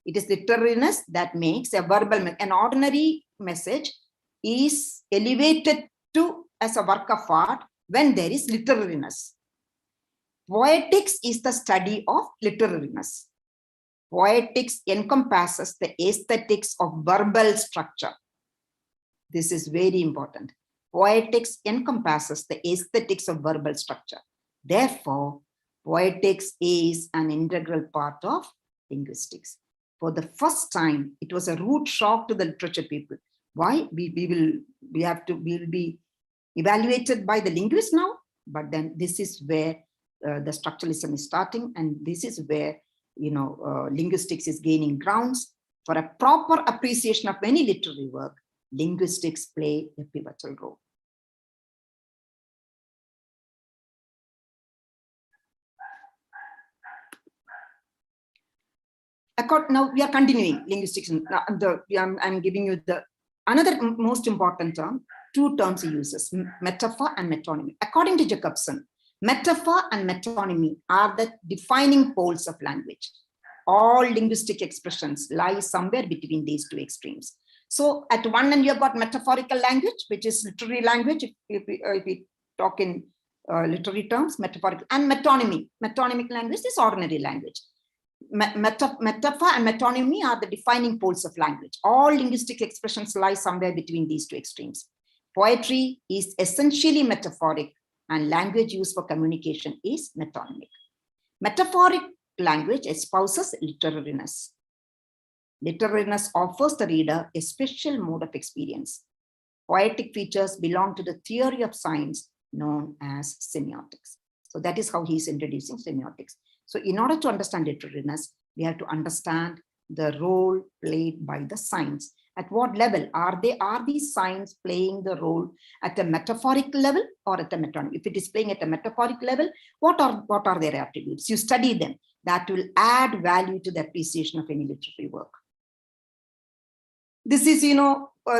It is literariness that makes a verbal, an ordinary message is elevated to as a work of art when there is literariness. Poetics is the study of literariness. Poetics encompasses the aesthetics of verbal structure. This is very important. Poetics encompasses the aesthetics of verbal structure. Therefore, poetics is an integral part of linguistics. For the first time, it was a rude shock to the literature people. Why? We will be evaluated by the linguist now, but then this is where the structuralism is starting, and this is where linguistics is gaining grounds. For a proper appreciation of any literary work, linguistics play a pivotal role. Now we are continuing linguistics. I'm giving you another most important term. Two terms he uses, metaphor and metonymy. According to Jakobson, metaphor and metonymy are the defining poles of language. All linguistic expressions lie somewhere between these two extremes. So at one end, you've got metaphorical language, which is literary language, if we talk in literary terms, metaphorical, and metonymy. Metonymic language is ordinary language. Metaphor and metonymy are the defining poles of language. All linguistic expressions lie somewhere between these two extremes. Poetry is essentially metaphoric, and language used for communication is metonymic. Metaphoric language espouses literariness. Literariness offers the reader a special mode of experience. Poetic features belong to the theory of science known as semiotics. So that is how he's introducing semiotics. So in order to understand literariness, we have to understand the role played by the science. At what level are these signs playing the role at a metaphoric level or at a metonymic? If it is playing at a metaphoric level, what are their attributes? You study them. That will add value to the appreciation of any literary work. This is,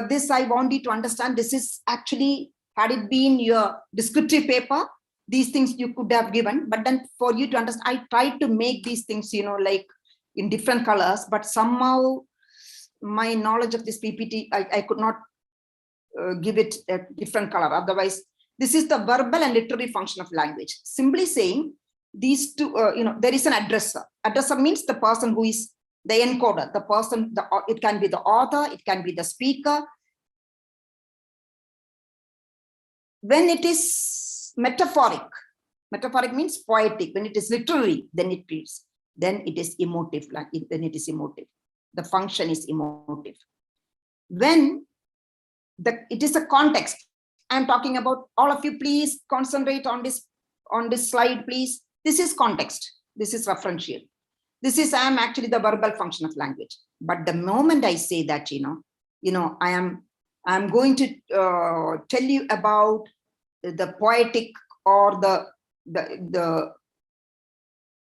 this I want you to understand. This is actually, had it been your descriptive paper, these things you could have given, but then for you to understand, I tried to make these things, like in different colors, but somehow my knowledge of this PPT, I could not give it a different color. Otherwise, this is the verbal and literary function of language. Simply saying these two, there is an addresser. Addresser means the person who is the encoder, the person, it can be the author, it can be the speaker. When it is metaphoric means poetic. When it is literary, then it is emotive. Then it is emotive. The function is emotive. When it is a context, I'm talking about, all of you please concentrate on this slide, please. This is context. This is referential. This is, I am actually the verbal function of language. But the moment I say that, I'm going to tell you about the poetic or the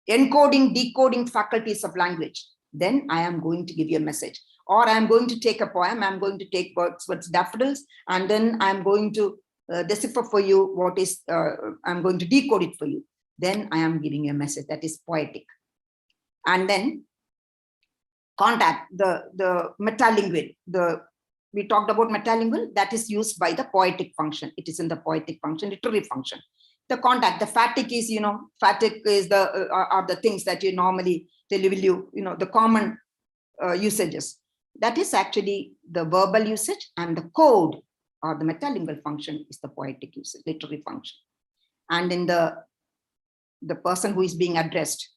encoding, decoding faculties of language, then I am going to give you a message. Or I'm going to take a poem, I'm going to take Wordsworth's Daffodils, and then I'm going to decipher for you what is, I'm going to decode it for you. Then I am giving you a message that is poetic. And then contact, the metalingual, we talked about metalingual, that is used by the poetic function. It is in the poetic function, literary function. The contact, the fatigue is, fatigue is are the things that you normally tell you, the common usages. That is actually the verbal usage, and the code or the metalingual function is the poetic usage, literary function. And in the person who is being addressed,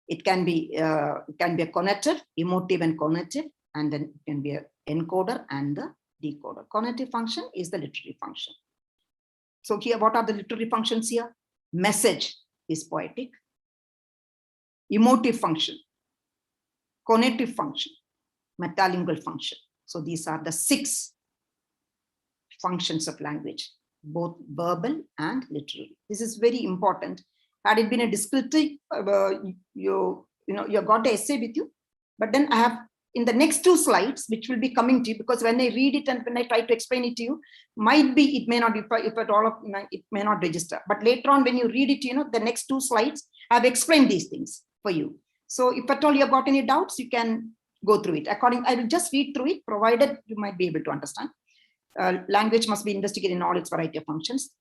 it can be a conative, emotive and conative, and then it can be an encoder and the decoder. Conative function is the literary function. So here, what are the literary functions here? Message is poetic, emotive function, conative function, metalingual function. So these are the 6 functions of language, both verbal and literary. This is very important. Had it been a descriptive, you got the essay with you, but then I have in the next 2 slides, which will be coming to you, because when I read it and when I try to explain it to you, might be, it may not be, if at all, it may not register. But later on, when you read it, the next 2 slides, I've explained these things for you. So if at all you have got any doubts, you can go through it. I will just read through it, provided you might be able to understand. Language must be investigated in all its variety of functions.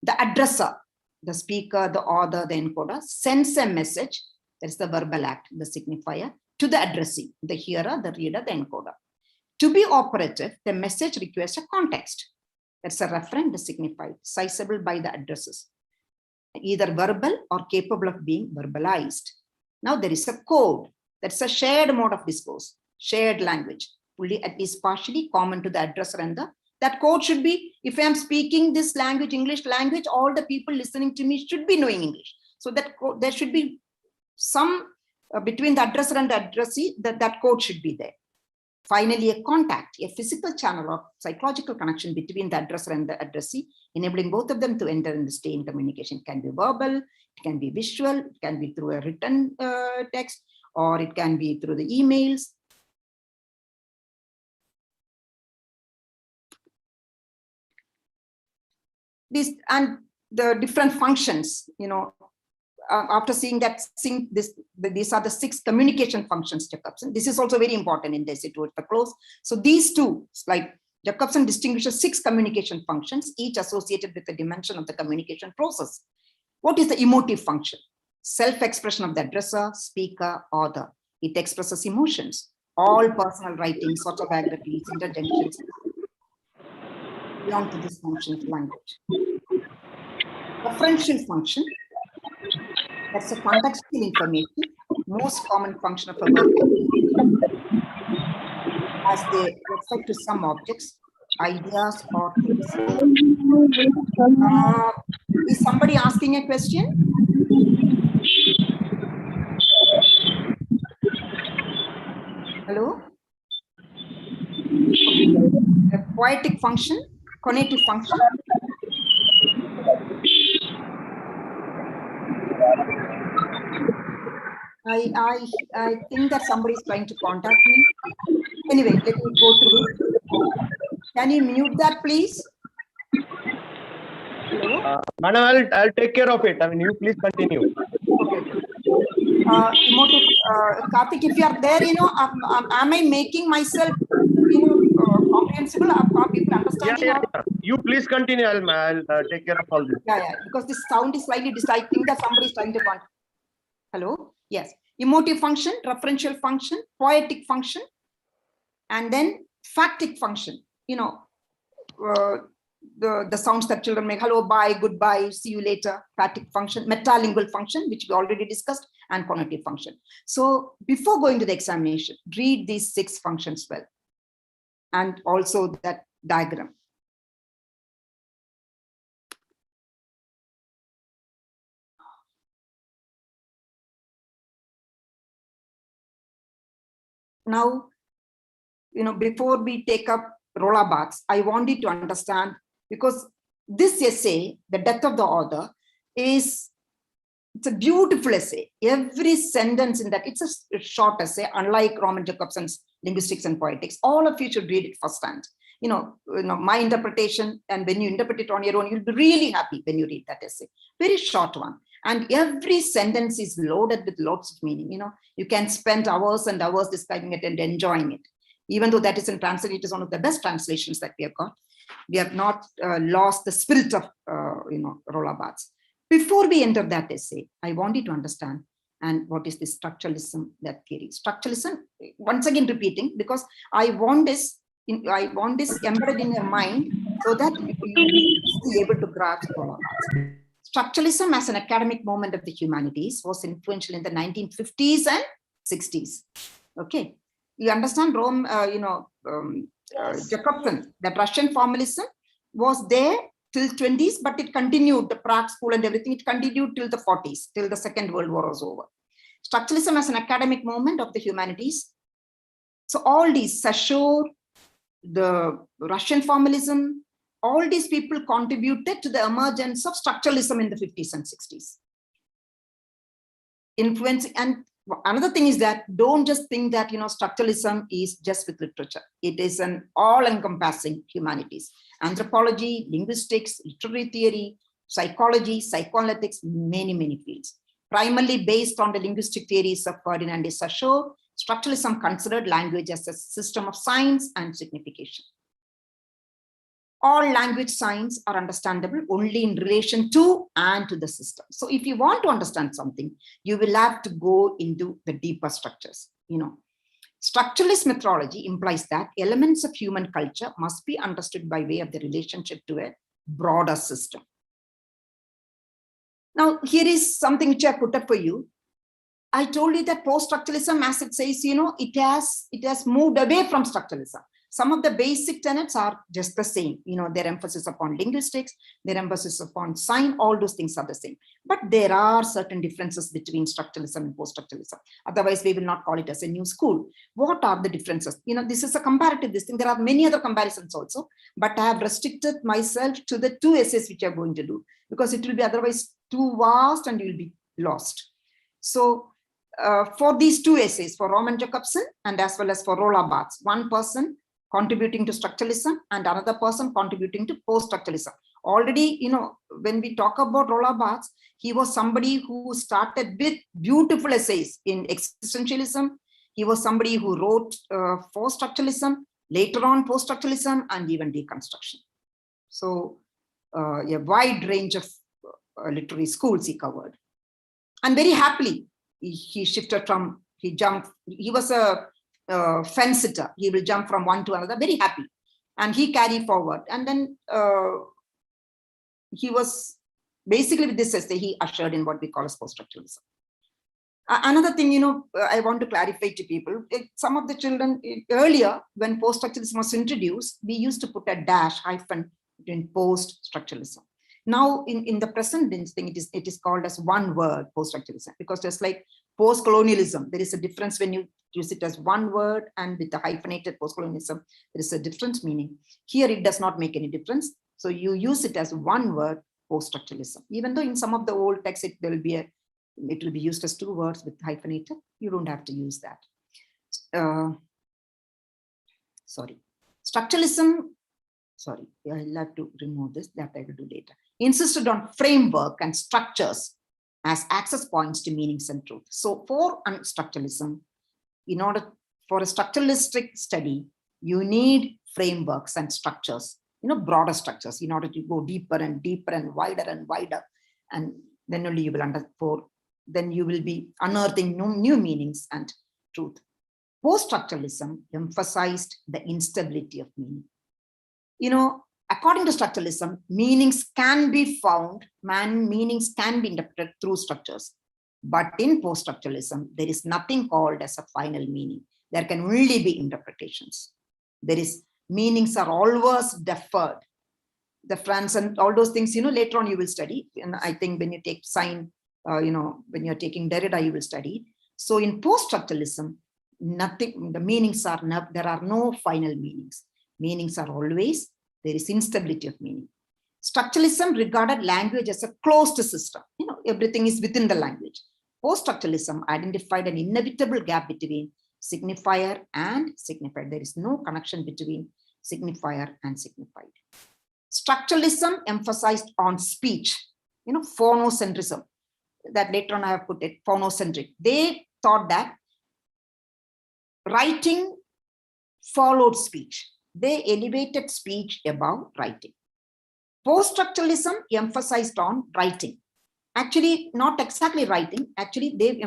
The addresser, the speaker, the author, the encoder, sends a message, that's the verbal act, the signifier, to the addressee, the hearer, the reader, the encoder. To be operative, the message requires a context. That's a referent, the signified, sizable by the addresses, either verbal or capable of being verbalized. Now there is a code. That's a shared mode of discourse, shared language, fully at least partially common to the addresser and that code should be, if I am speaking this language, English language, all the people listening to me should be knowing English. So that code, there should be some between the addresser and the addressee, that code should be there. Finally, a contact, a physical channel of psychological connection between the addresser and the addressee, enabling both of them to enter and stay in communication. It can be verbal, it can be visual, it can be through a written text, or it can be through the emails. This and the different functions, after seeing that, these are the 6 communication functions, Jacobson. This is also very important in this, towards the close. So these 2, like Jacobson distinguishes 6 communication functions, each associated with a dimension of the communication process. What is the emotive function? Self-expression of the addresser, speaker, author. It expresses emotions. All personal writings, autobiographies, interjections belong to this function of language. Referential function, that's a contextual information most common function of a verb as they refer to some objects, ideas, or things. Is somebody asking a question? Hello? A poetic function, conative function. I think that somebody is trying to contact me. Anyway, let me go through it. Can you mute that, please? Hello? Madam, I'll take care of it. I mean, you please continue. Okay. Emotive, Karthik, if you are there, am I making myself, comprehensible? Are people understanding? Yeah. You please continue. I'll take care of all this. Yeah, because this sound is slightly distinct. I think that somebody is trying to contact. Hello? Yes. Emotive function, referential function, poetic function, and then factic function. The sounds that children make, hello, bye, goodbye, see you later, factic function, metalingual function, which we already discussed, and conative function. So before going to the examination, read these 6 functions well, and also that diagram. Now, before we take up Roland Barthes, I want you to understand, because this essay, The Death of the Author, it's a beautiful essay. Every sentence in that, it's a short essay, unlike Roman Jacobson's Linguistics and Poetics. All of you should read it firsthand. My interpretation, and when you interpret it on your own, you'll be really happy when you read that essay. Very short one. And every sentence is loaded with lots of meaning. You can spend hours and hours describing it and enjoying it. Even though that isn't translated, it is one of the best translations that we have got. We have not lost the spirit of, Roland Barthes. Before we enter that essay, I want you to understand and what is the structuralism that carries. Structuralism, once again repeating, because I want this embedded in your mind so that you will be able to grasp Roland Barthes. Structuralism as an academic movement of the humanities was influential in the 1950s and 60s. Okay, you understand Jacobson, that Russian formalism was there till 20s, but it continued, the Prague School and everything, it continued till the 40s, till the Second World War was over. Structuralism as an academic movement of the humanities. So all these, Saussure, the Russian formalism, all these people contributed to the emergence of structuralism in the 50s and 60s. Influencing, and another thing is that don't just think that structuralism is just with literature. It is an all-encompassing humanities. Anthropology, linguistics, literary theory, psychology, psychoanalytics, many fields. Primarily based on the linguistic theories of Ferdinand de Saussure, structuralism considered language as a system of signs and signification. All language signs are understandable only in relation to and to the system. So if you want to understand something, you will have to go into the deeper structures. Structuralist methodology implies that elements of human culture must be understood by way of the relationship to a broader system. Now, here is something which I put up for you. I told you that post-structuralism, as it says, it has moved away from structuralism. Some of the basic tenets are just the same. Their emphasis upon linguistics, their emphasis upon sign, all those things are the same. But there are certain differences between structuralism and post-structuralism. Otherwise, we will not call it as a new school. What are the differences? This is a comparative this thing. There are many other comparisons also, but I have restricted myself to the 2 essays which I'm going to do, because it will be otherwise too vast and you will be lost. So for these 2 essays, for Roman Jacobson and as well as for Roland Barthes, one person contributing to structuralism and another person contributing to post-structuralism. Already, when we talk about Roland Barthes, he was somebody who started with beautiful essays in existentialism. He was somebody who wrote for structuralism, later on post-structuralism, and even deconstruction. So a wide range of literary schools he covered. And very happily, he shifted from, he was a fence sitter. He will jump from one to another, very happy. And he carried forward. And then he was basically with this essay, he ushered in what we call as post-structuralism. Another thing, I want to clarify to people, some of the children earlier, when post-structuralism was introduced, we used to put a dash hyphen between post-structuralism. Now, in the present thing, it is called as one word, post-structuralism, because just like post-colonialism, there is a difference when you use it as one word, and with the hyphenated post-colonialism, there is a different meaning. Here, it does not make any difference. So you use it as one word, post-structuralism. Even though in some of the old texts, it will be used as two words with hyphenated. You don't have to use that. Structuralism, I'll have to remove this, that I will do later. Insisted on framework and structures as access points to meanings and truth. So for structuralism, in order for a structuralistic study, you need frameworks and structures, broader structures, in order to go deeper and deeper and wider, and then only you will then you will be unearthing new meanings and truth. Post-structuralism emphasized the instability of meaning. According to structuralism, meanings can be found, meanings can be interpreted through structures. But in post-structuralism, there is nothing called as a final meaning. There can only be interpretations. Meanings are always deferred. The friends and all those things, later on you will study. And I think when you take sign, when you're taking Derrida, you will study. So in post-structuralism, the meanings are there are no final meanings. Meanings are always, there is instability of meaning. Structuralism regarded language as a closed system. Everything is within the language. Post-structuralism identified an inevitable gap between signifier and signified. There is no connection between signifier and signified. Structuralism emphasized on speech, phonocentrism. That later on I have put it, phonocentric. They thought that writing followed speech. They elevated speech above writing. Post-structuralism emphasized on writing. Actually, not exactly writing. Actually, they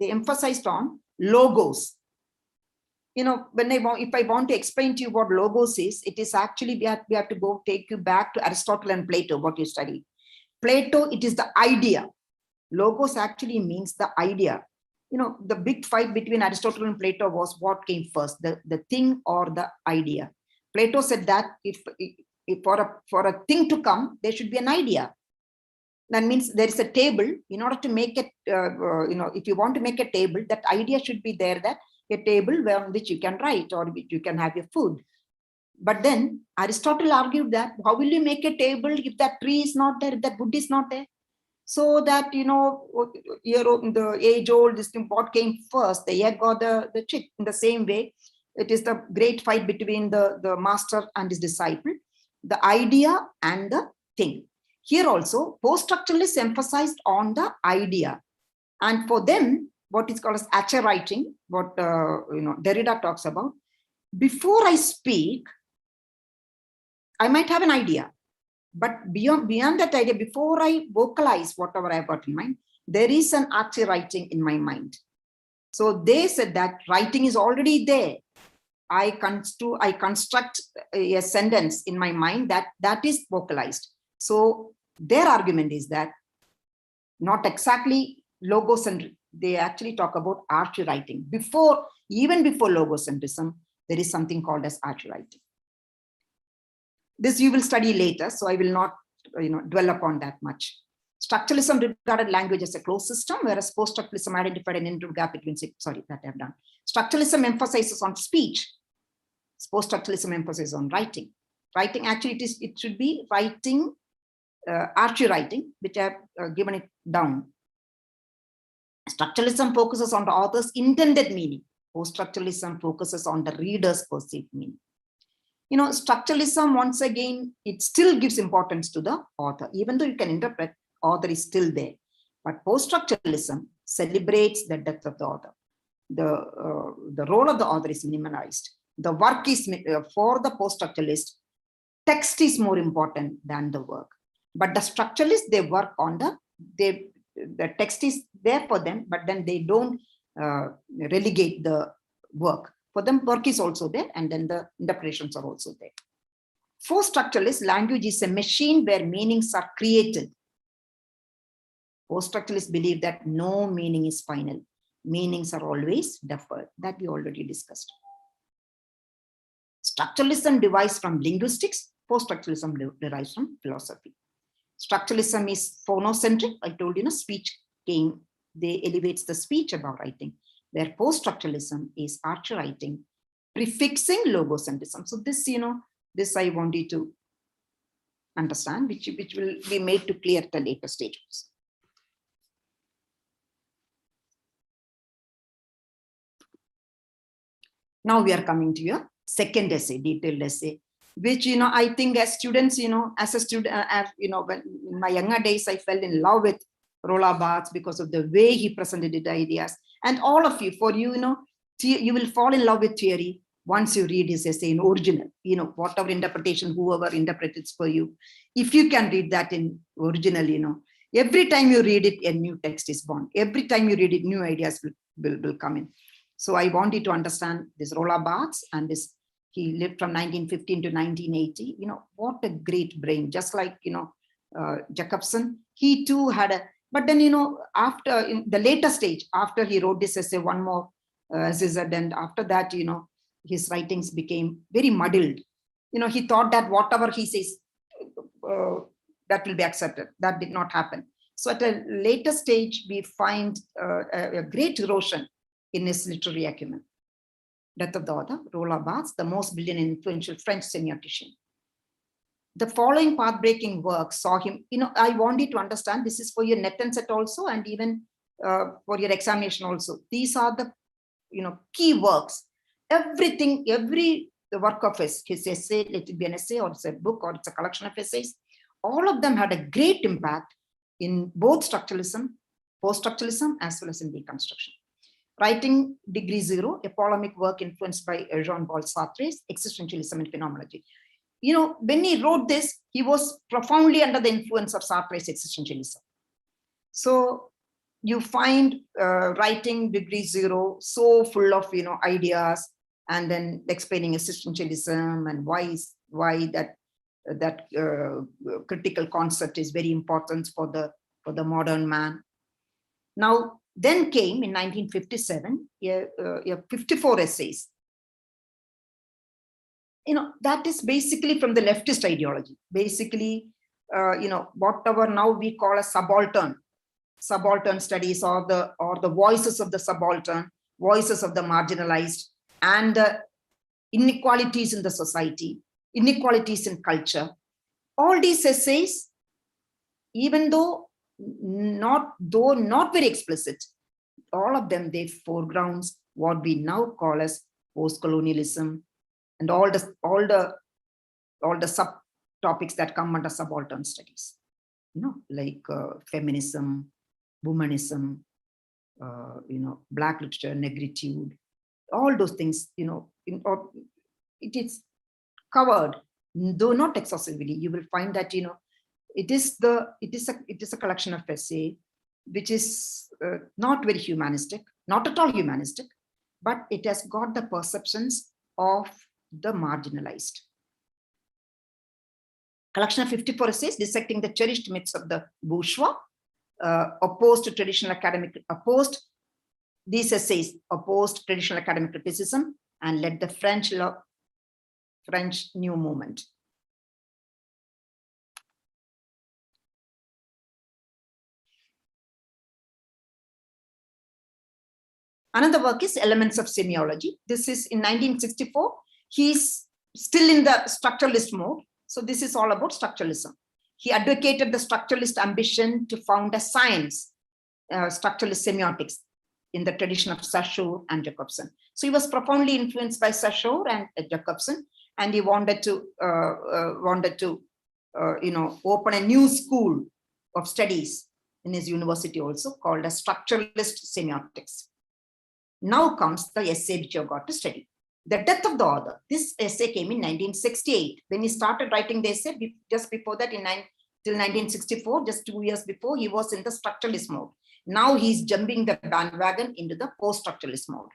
emphasized on logos. If I want to explain to you what logos is, it is actually, we have to take you back to Aristotle and Plato, what you studied. Plato, it is the idea. Logos actually means the idea. The big fight between Aristotle and Plato was what came first, the thing or the idea. Plato said that if for a thing to come, there should be an idea. That means there is a table. In order to make it, if you want to make a table, that idea should be there, that a table on which you can write or which you can have your food. But then Aristotle argued that how will you make a table if that tree is not there, if that wood is not there? So that, the age-old, this thing, what came first, the egg or the chick? In the same way, it is the great fight between the master and his disciple, the idea and the thing. Here also, post-structuralists emphasized on the idea. And for them, what is called as Ache writing, what Derrida talks about, before I speak, I might have an idea. But beyond that idea, before I vocalize whatever I've got in mind, there is an Ache writing in my mind. So they said that writing is already there. I construct a sentence in my mind that is vocalized. So their argument is that not exactly logocentrism. They actually talk about Ache writing. Even before logocentrism, there is something called as Ache writing. This you will study later, so I will not dwell upon that much. Structuralism regarded language as a closed system, whereas post-structuralism identified an integral gap between, that I have done. Structuralism emphasizes on speech. Post-structuralism emphasizes on writing. Writing, actually, it should be writing, Ache writing, which I have given it down. Structuralism focuses on the author's intended meaning. Post-structuralism focuses on the reader's perceived meaning. Structuralism, once again, it still gives importance to the author. Even though you can interpret, author is still there. But post-structuralism celebrates the depth of the author. The role of the author is minimalized. The work is, for the post-structuralist, text is more important than the work. But the structuralists, they work on the text is there for them, but then they don't relegate the work. For them, work is also there, and then the interpretations are also there. For structuralists, language is a machine where meanings are created. Post-structuralists believe that no meaning is final. Meanings are always deferred. That we already discussed. Structuralism derives from linguistics. Post-structuralism derives from philosophy. Structuralism is phonocentric. I told you, speech game. They elevates the speech above writing. Where post-structuralism is archer writing, prefixing logocentrism. So this, this I want you to understand, which will be made to clear at the later stages. Now we are coming to your second essay, detailed essay, which, I think as students, as a student, when in my younger days, I fell in love with Roland Barthes because of the way he presented the ideas. And all of you, for you, you will fall in love with theory once you read his essay in original, whatever interpretation, whoever interprets for you. If you can read that in original, every time you read it, a new text is born. Every time you read it, new ideas will come in. So I want you to understand this Roland Barthes and this, he lived from 1915 to 1980. What a great brain, just like, Jacobson. He too had a, but then, after in the later stage, after he wrote this essay, one more Zizard, and after that, his writings became very muddled. He thought that whatever he says, that will be accepted. That did not happen. So at a later stage, we find a great erosion in his literary acumen. Death of the author, Roland Barthes, the most brilliant and influential French semiotician. The following path-breaking work saw him, I want you to understand, this is for your net and set also, and even for your examination also. These are the, key works. Everything, the work of his essay, let it be an essay or it's a book or it's a collection of essays, all of them had a great impact in both structuralism, post-structuralism, as well as in deconstruction. Writing Degree Zero, a polemic work influenced by Jean-Paul Sartre's Existentialism and Phenomenology. When he wrote this, he was profoundly under the influence of Sartre's existentialism. So you find writing Degree Zero so full of, ideas, and then explaining existentialism and why that critical concept is very important for the modern man. Now, then came in 1957, 54 essays. That is basically from the leftist ideology. Basically, whatever now we call a subaltern studies, or the voices of the subaltern, voices of the marginalized, and the inequalities in the society, inequalities in culture. All these essays, even though not very explicit, all of them, they foregrounds what we now call as post-colonialism and all the subtopics that come under subaltern studies, like feminism, womanism, Black literature, negritude, all those things, it is covered, though not excessively. You will find that, it is a collection of essay, which is not very humanistic, not at all humanistic, but it has got the perceptions of the marginalized. Collection of 54 essays dissecting the cherished myths of the bourgeois, these essays opposed traditional academic criticism and led the French New Movement. Another work is Elements of Semiology. This is in 1964. He's still in the structuralist mode. So this is all about structuralism. He advocated the structuralist ambition to found a science, structuralist semiotics, in the tradition of Saussure and Jacobson. So he was profoundly influenced by Saussure and Jacobson, and he wanted to open a new school of studies in his university also, called a structuralist semiotics. Now comes the essay which you've got to study. The Death of the Author. This essay came in 1968. When he started writing the essay, just before that, till 1964, just 2 years before, he was in the structuralist mode. Now he's jumping the bandwagon into the post-structuralist mode.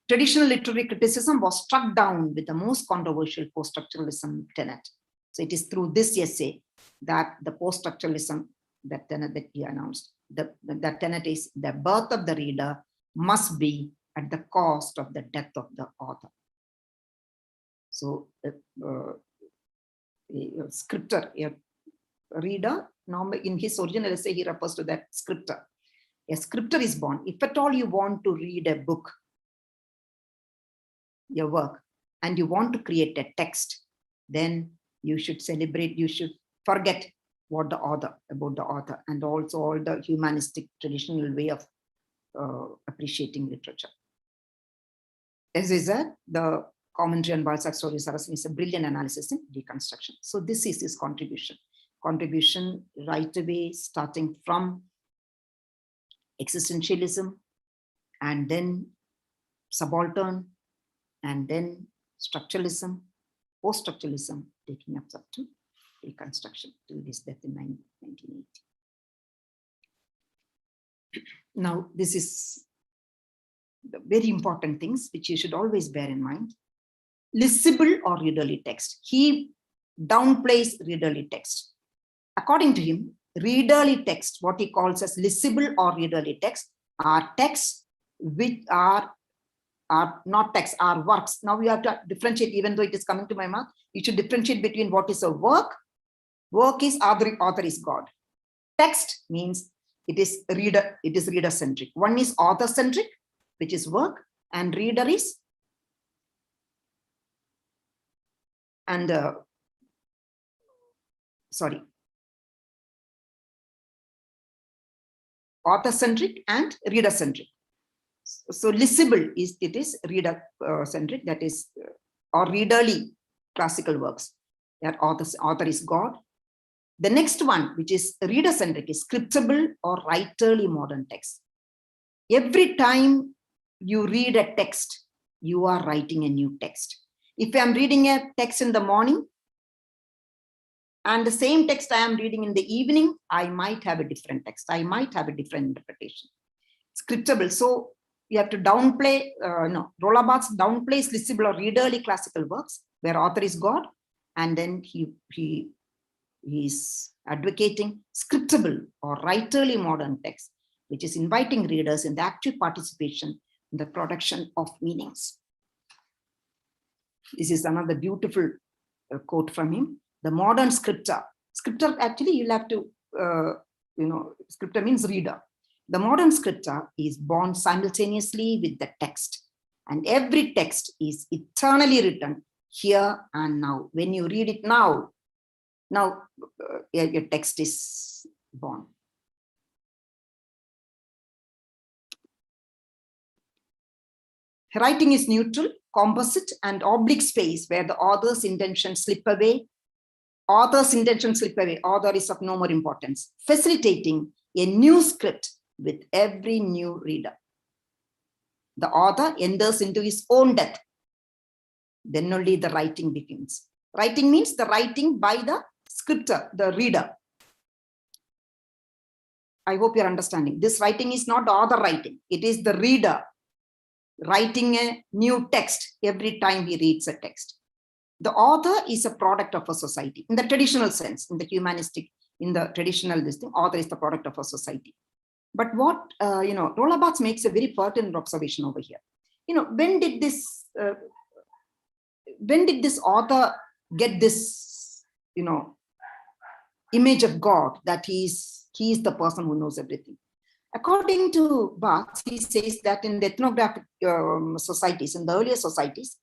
Traditional literary criticism was struck down with the most controversial post-structuralism tenet. So it is through this essay that the post-structuralism, that tenet that he announced, the tenet is the birth of the reader must be at the cost of the death of the author. So a scripter, a reader, normally in his original essay, he refers to that scripter. A scripter is born. If at all you want to read a book, your work, and you want to create a text, then you should celebrate, you should forget about the author, and also all the humanistic traditional way of appreciating literature. As I said, the commentary on Balzac's story of Saracen is a brilliant analysis in deconstruction. So this is his contribution. Contribution right away, starting from existentialism, and then subaltern, and then structuralism, post-structuralism, taking up to reconstruction till his death in 1980. Now, this is the very important things which you should always bear in mind. Listenable or readerly text. He downplays readerly text. According to him, readerly text, what he calls as listenable or readerly text, are texts which are not texts, are works. Now we have to differentiate, even though it is coming to my mouth, you should differentiate between what is a work. Work is author is God. Text means it is reader-centric. One is author-centric, which is work, and reader is author-centric and reader-centric. So listenable is reader-centric, that is, or readerly classical works. That author is God. The next one, which is reader-centric, is scriptable or writerly modern text. Every time you read a text, you are writing a new text. If I'm reading a text in the morning, and the same text I am reading in the evening, I might have a different text. I might have a different interpretation. Scriptable. So you have to downplay, Roland Barthes downplays listenable or readerly classical works where author is God, and then he is advocating scriptable or writerly modern text, which is inviting readers in the active participation in the production of meanings. This is another beautiful quote from him. The modern scripter. Scripter, actually, you'll have to, scripter means reader. The modern scripter is born simultaneously with the text, and every text is eternally written here and now. When you read it now, your text is born. Writing is neutral, composite, and oblique space where the author's intentions slip away. Author is of no more importance, facilitating a new script with every new reader. The author enters into his own death. Then only the writing begins. Writing means the writing by the scripter, the reader. I hope you're understanding. This writing is not the author writing. It is the reader writing a new text every time he reads a text. The author is a product of a society in the traditional sense, in the humanistic, in the traditional listing, author is the product of a society. But what, Roland Barthes makes a very pertinent observation over here. When did this author get this, image of God, that he is the person who knows everything? According to Barthes, he says that in the ethnographic societies, in the earlier societies,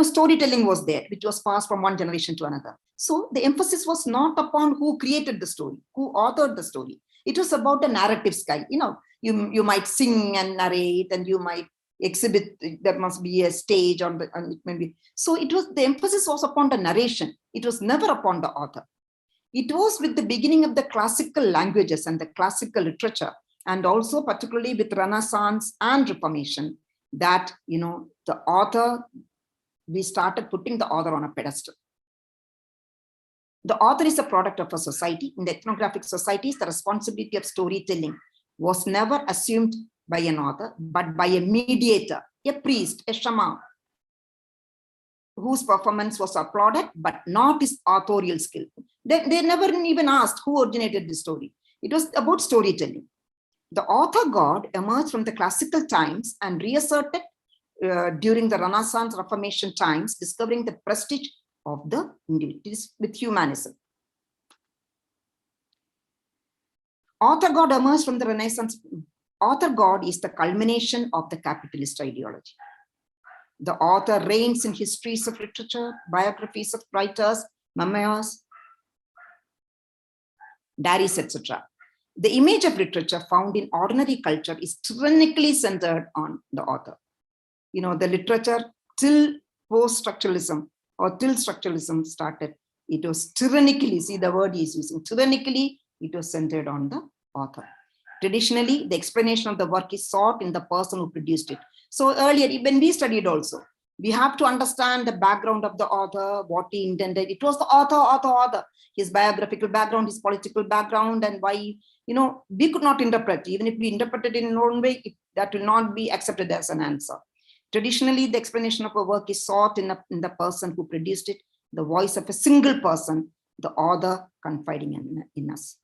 storytelling was there, which was passed from one generation to another. So the emphasis was not upon who created the story, who authored the story. It was about a narrative style. You might sing and narrate, and you might exhibit. There must be a stage on the, and it may be. So the emphasis was upon the narration. It was never upon the author. It was with the beginning of the classical languages and the classical literature, and also particularly with Renaissance and Reformation, that the author, we started putting the author on a pedestal. The author is a product of a society. In the ethnographic societies, the responsibility of storytelling was never assumed by an author, but by a mediator, a priest, a shaman, whose performance was applauded, but not his authorial skill. They never even asked who originated the story. It was about storytelling. The author god emerged from the classical times and reasserted during the Renaissance Reformation times, discovering the prestige of the individual with humanism. Author god emerged from the Renaissance. Author god is the culmination of the capitalist ideology. The author reigns in histories of literature, biographies of writers, memoirs, diaries, etc. The image of literature found in ordinary culture is tyrannically centered on the author. You know, the literature till post-structuralism or till structuralism started, it was tyrannically, see the word he is using, tyrannically, it was centered on the author. Traditionally, the explanation of the work is sought in the person who produced it. So earlier, when we studied also, we have to understand the background of the author, what he intended. It was the author, his biographical background, his political background, and why, you know, we could not interpret. Even if we interpreted it in our own way, that will not be accepted as an answer. Traditionally, the explanation of a work is sought in the person who produced it, the voice of a single person, the author confiding in us.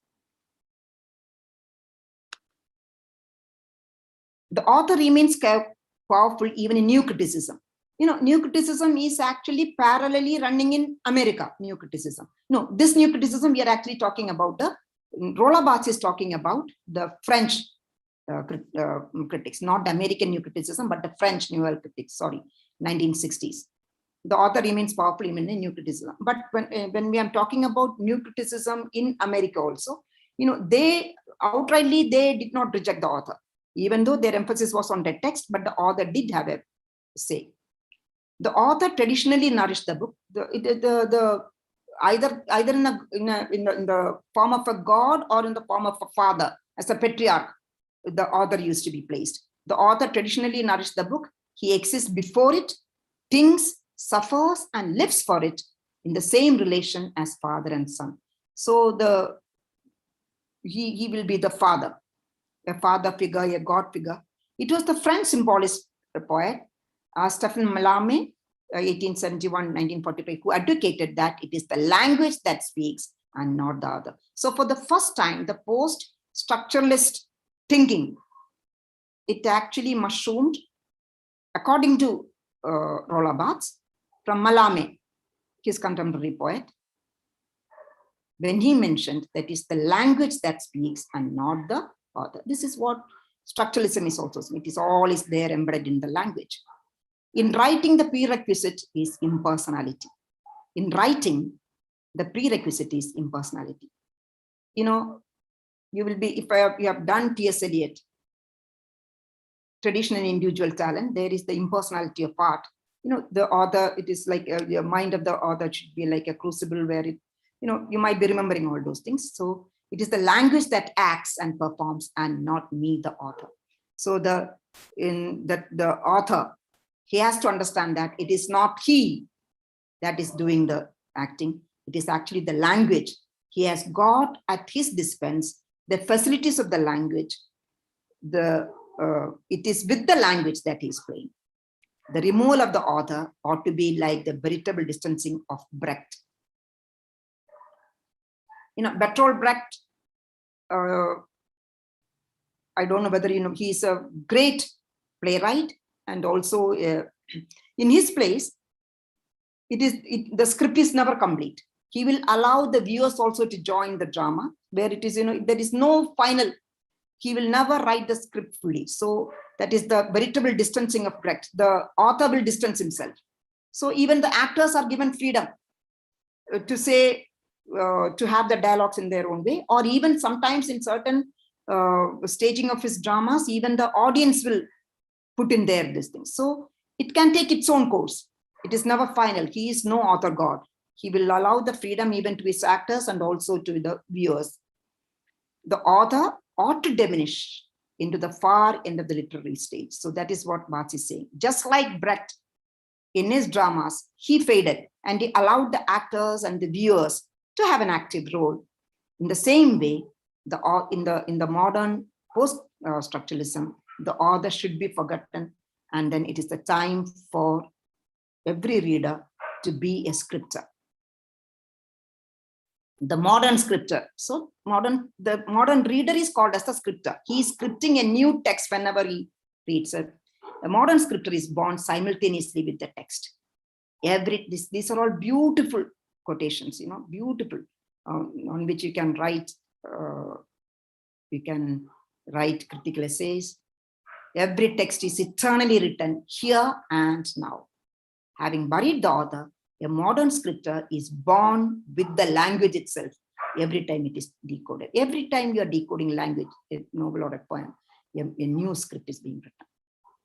The author remains powerful even in new criticism. You know, new criticism is actually parallelly running in America, new criticism. No, this new criticism, we are actually talking about Roland Barthes is talking about the French critics, not the American new criticism, but the French new critics, 1960s. The author remains powerful even in new criticism. But when we are talking about new criticism in America also, you know, they outrightly, they did not reject the author, even though their emphasis was on the text, but the author did have a say. The author traditionally nourished the book, either in the form of a god or in the form of a father, as a patriarch, the author used to be placed. The author traditionally nourished the book. He exists before it, thinks, suffers, and lives for it in the same relation as father and son. So he will be the father, a father figure, a god figure. It was the French symbolist poet, Stephen Mallarmé, 1871-1945, who advocated that it is the language that speaks and not the other. So for the first time, the post-structuralist thinking, it actually mushroomed, according to Roland Barthes, from Mallarmé, his contemporary poet, when he mentioned that it's the language that speaks and not the author. This is what structuralism is also. It is all is there embedded in the language. In writing, the prerequisite is impersonality. In writing, the prerequisite is impersonality. You know, you will be, if you have done T.S. Eliot, tradition and individual talent, there is the impersonality of art. You know, the author, it is like the mind of the author should be like a crucible where it, you know, you might be remembering all those things. So it is the language that acts and performs and not me, the author. So the author, he has to understand that it is not he that is doing the acting. It is actually the language. He has got at his dispense the facilities of the language. It is with the language that he is playing. The removal of the author ought to be like the veritable distancing of Brecht. You know, Bertolt Brecht, I don't know whether you know, he's a great playwright, and also in his plays, the script is never complete. He will allow the viewers also to join the drama, where it is, you know, there is no final. He will never write the script fully. So that is the veritable distancing of Brecht. The author will distance himself. So even the actors are given freedom to say, to have the dialogues in their own way, or even sometimes in certain staging of his dramas, even the audience will put in this thing. So it can take its own course. It is never final. He is no author god. He will allow the freedom even to his actors and also to the viewers. The author ought to diminish into the far end of the literary stage. So that is what Barthes is saying. Just like Brecht, in his dramas, he faded and he allowed the actors and the viewers to have an active role. In the same way, in the modern post-structuralism, the author should be forgotten, and then it is the time for every reader to be a scripter. the modern scripter. So the modern reader is called as the scripter. He is scripting a new text whenever he reads it. The modern scripter is born simultaneously with the text. These are all beautiful quotations, beautiful, on which you can write critical essays. Every text is eternally written here and now. Having buried the author, a modern scripture is born with the language itself every time it is decoded. Every time you are decoding language, a novel or a poem, a new script is being written.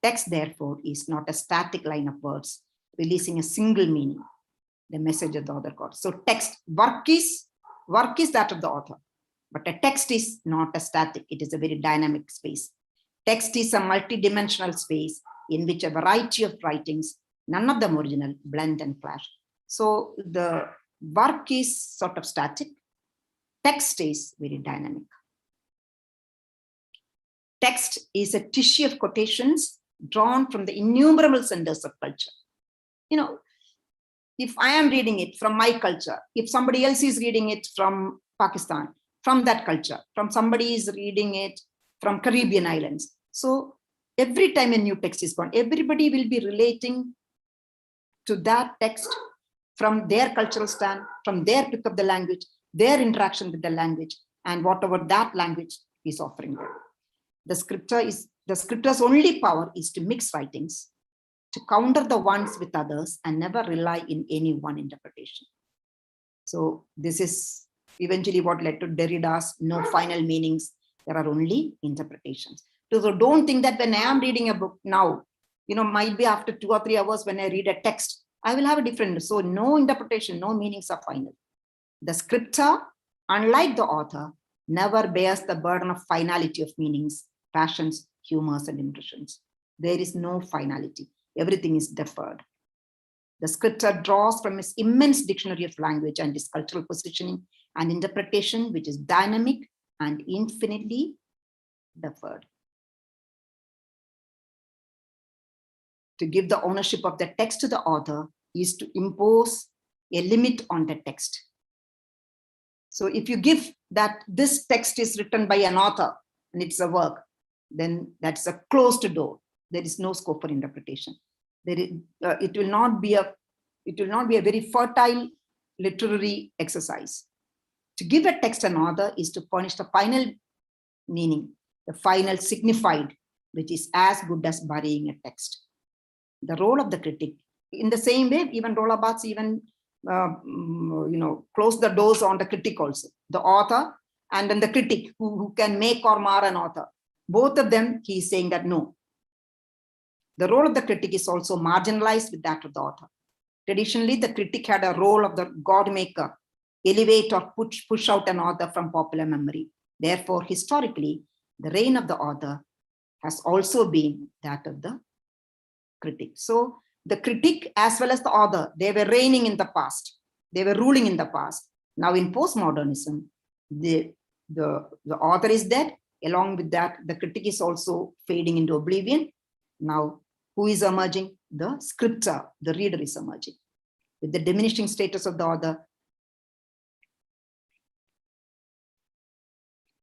Text, therefore, is not a static line of words releasing a single meaning, the message of the author got. So text, work is that of the author, but a text is not a static, it is a very dynamic space. Text is a multidimensional space in which a variety of writings, none of them original, blend and clash. So the work is sort of static, text is very dynamic. Text is a tissue of quotations drawn from the innumerable centers of culture. If I am reading it from my culture, if somebody else is reading it from Pakistan, from that culture, from somebody is reading it from Caribbean islands. So every time a new text is born, everybody will be relating to that text from their cultural stand, from their pick of the language, their interaction with the language, and whatever that language is offering them. The scripture's only power is to mix writings, to counter the ones with others, and never rely in any one interpretation. So this is eventually what led to Derrida's no final meanings, there are only interpretations. So don't think that when I am reading a book now, might be after 2 or 3 hours when I read a text, I will have a different, so no interpretation, no meanings are final. The scripture, unlike the author, never bears the burden of finality of meanings, passions, humors, and impressions. There is no finality. Everything is deferred. The scripture draws from its immense dictionary of language and its cultural positioning and interpretation, which is dynamic and infinitely deferred. To give the ownership of the text to the author is to impose a limit on the text. So if you give that this text is written by an author and it's a work, then that's a closed door. There is no scope for interpretation. It will not be a very fertile literary exercise. To give a text an author is to furnish the final meaning, the final signified, which is as good as burying a text. The role of the critic, in the same way, even Roland Barthes close the doors on the critic also. The author and then the critic who can make or mar an author. Both of them, he is saying that no. The role of the critic is also marginalized with that of the author. Traditionally, the critic had a role of the God maker, elevate or push out an author from popular memory. Therefore, historically, the reign of the author has also been that of the critic. So the critic as well as the author, they were reigning in the past. They were ruling in the past. Now in postmodernism, the author is dead. Along with that, the critic is also fading into oblivion. Now, who is emerging? The scripture, the reader is emerging. With the diminishing status of the author,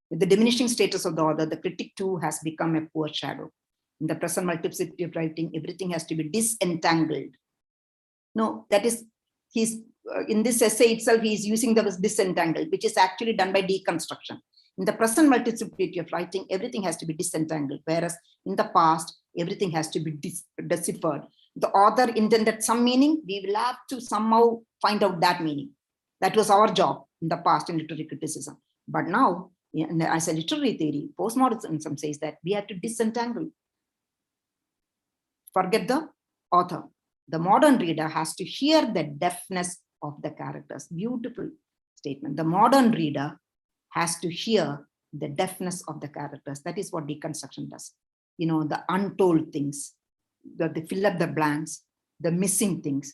the critic too has become a poor shadow. In the present multiplicity of writing, everything has to be disentangled. No, that is, in this essay itself, he is using the word disentangled, which is actually done by deconstruction. In the present multiplicity of writing, everything has to be disentangled, whereas in the past, everything has to be deciphered. The author intended some meaning, we will have to somehow find out that meaning. That was our job in the past in literary criticism. But now, as a literary theory, postmodernism says that we have to disentangle. Forget the author. The modern reader has to hear the deafness of the characters. Beautiful statement. The modern reader has to hear the deafness of the characters. That is what deconstruction does. The untold things, the fill up the blanks, the missing things.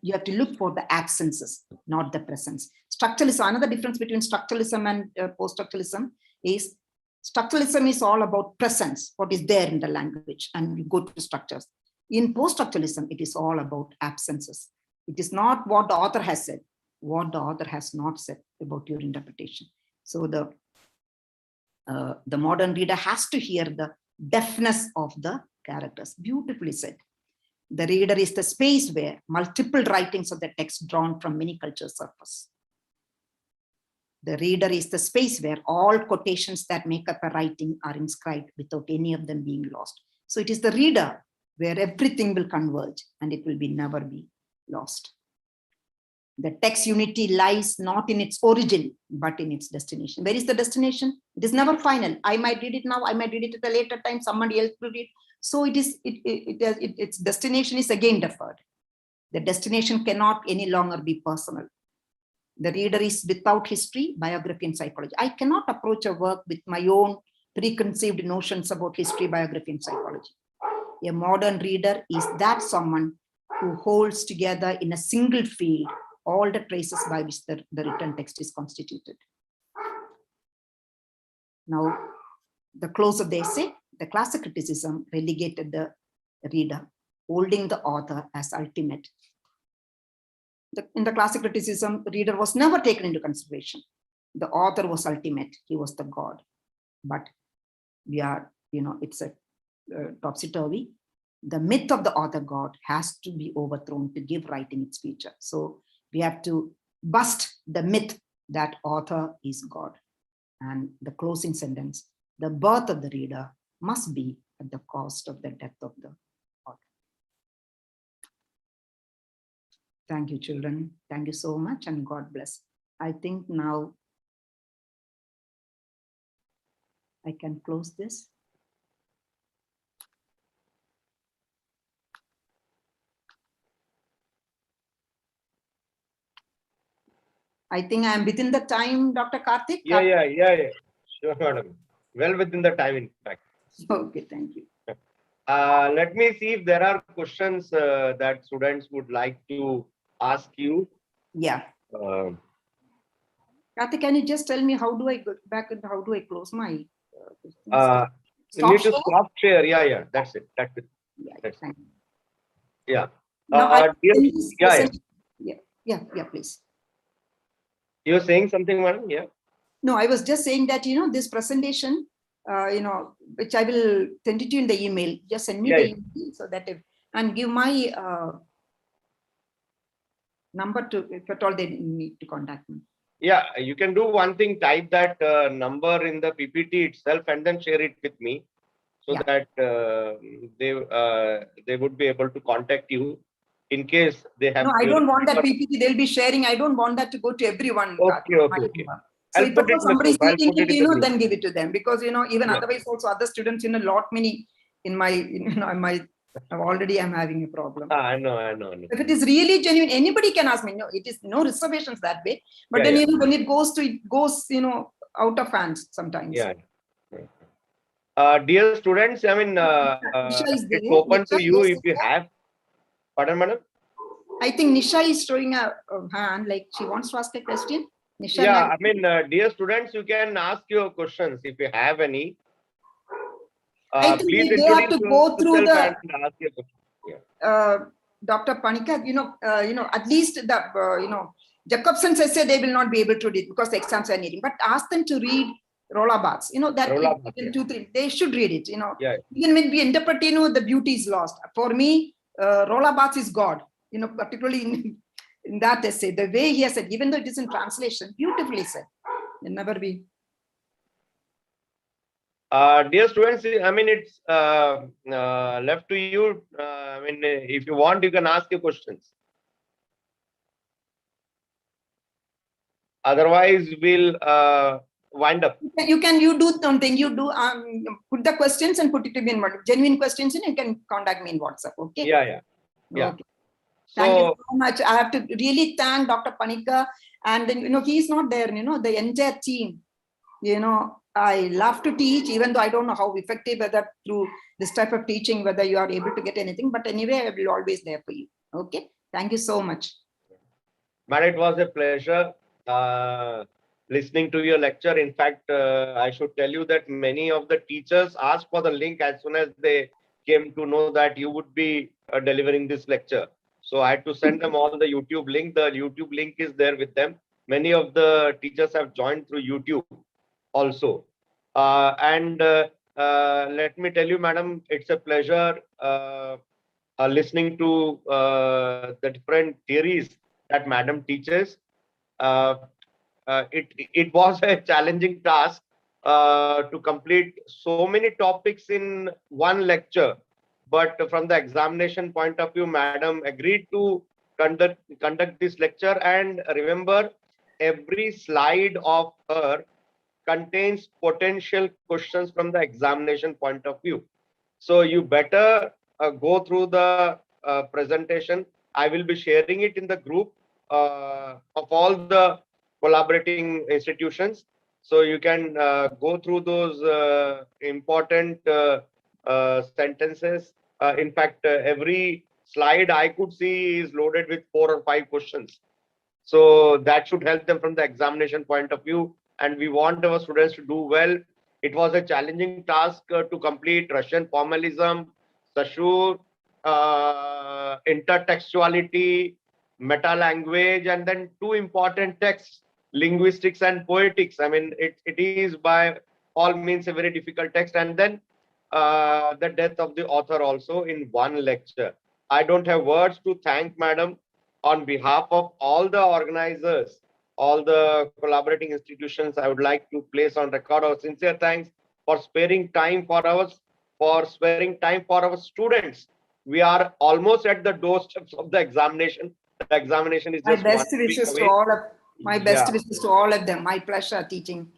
You have to look for the absences, not the presence. Structuralism, another difference between structuralism and post-structuralism is structuralism is all about presence, what is there in the language, and you go to structures. In post-structuralism, it is all about absences. It is not what the author has said. what the author has not said about your interpretation. So the modern reader has to hear the deafness of the characters. Beautifully said. The reader is the space where multiple writings of the text drawn from many cultures surface. The reader is the space where all quotations that make up a writing are inscribed without any of them being lost. So it is the reader where everything will converge and it will never be lost. The text unity lies not in its origin, but in its destination. Where is the destination? It is never final. I might read it now, I might read it at a later time, somebody else will read. So its destination is again deferred. The destination cannot any longer be personal. The reader is without history, biography, and psychology. I cannot approach a work with my own preconceived notions about history, biography, and psychology. A modern reader is that someone who holds together in a single field all the traces by which the written text is constituted. Now, the close of the essay, the classic criticism relegated the reader, holding the author as ultimate. In the classic criticism, the reader was never taken into consideration. The author was ultimate, he was the god. But we are, it's a topsy-turvy. The myth of the author god has to be overthrown to give writing its future. So we have to bust the myth that author is God. And the closing sentence, the birth of the reader must be at the cost of the death of the author. Thank you, children. Thank you so much, and God bless. I think now I can close this. I think I am within the time, Dr. Karthik. Yeah. Sure, madam. Well within the time, in fact. Okay, thank you. Let me see if there are questions that students would like to ask you. Yeah. Karthik, can you just tell me how do I go back and how do I close my? You need to stop share. Yeah. That's it. Yeah, That's thank you. Yeah. Now, Yeah, please. You're saying something, madam? Yeah. No, I was just saying that, this presentation, which I will send it to you in the email, just send me the email so that and give my number to, if at all they need to contact me. Yeah, you can do one thing, type that number in the PPT itself and then share it with me so that they would be able to contact you in case they have. No, I don't want that PPT they'll be sharing. I don't want that to go to everyone. Okay. So if somebody's reading it, then give it to them, because even otherwise also other students, many in my already I'm having a problem. I know. If it is really genuine, anybody can ask me. No, it is no reservations that way. But then when it goes out of hands sometimes. Yeah. Dear students, I mean, it's open to you if you have. Pardon, madam? I think Nisha is showing a hand, like she wants to ask a question. Nisha, yeah, I mean, dear students, you can ask your questions if you have any. I think please they have to go through the. Ask your question. Dr. Panika, at least the Jacobson's essay they will not be able to read because the exams are needing. But ask them to read Roland Barthes. That 2, 3, they should read it. Even when we interpret, the beauty is lost. For me, Roland Barthes is God. Particularly in that essay, the way he has said, even though it is in translation, beautifully said. It never be. Dear students, I mean, it's left to you. I mean, if you want, you can ask your questions. Otherwise, we'll wind up. You do something. You do put the questions and put it to me in genuine questions, and you can contact me in WhatsApp. Okay. Yeah. Okay. Thank you so much. I have to really thank Dr. Panika, and then he's not there. The entire team. I love to teach, even though I don't know how effective, whether through this type of teaching, whether you are able to get anything. But anyway, I will always there for you. Okay. Thank you so much. Man, it was a pleasure listening to your lecture. In fact, I should tell you that many of the teachers asked for the link as soon as they came to know that you would be delivering this lecture. So I had to send them all the YouTube link. The YouTube link is there with them. Many of the teachers have joined through YouTube also. Let me tell you, madam, it's a pleasure listening to the different theories that madam teaches. It was a challenging task to complete so many topics in one lecture. But from the examination point of view, madam agreed to conduct this lecture. And remember, every slide of her contains potential questions from the examination point of view. So you better go through the presentation. I will be sharing it in the group of all the collaborating institutions. So you can go through those important sentences. In fact, every slide I could see is loaded with 4 or 5 questions. So that should help them from the examination point of view. And we want our students to do well. It was a challenging task to complete Russian formalism, Sashur, intertextuality, meta language, and then 2 important texts, linguistics and poetics. I mean, it is by all means a very difficult text. And then the death of the author also in one lecture. I don't have words to thank madam. On behalf of all the organizers, all the collaborating institutions, I would like to place on record our sincere thanks for sparing time for our students. We are almost at the doorsteps of the examination. The examination is My just best 1 week wishes to away. all of my best Yeah. wishes to all of them. My pleasure teaching.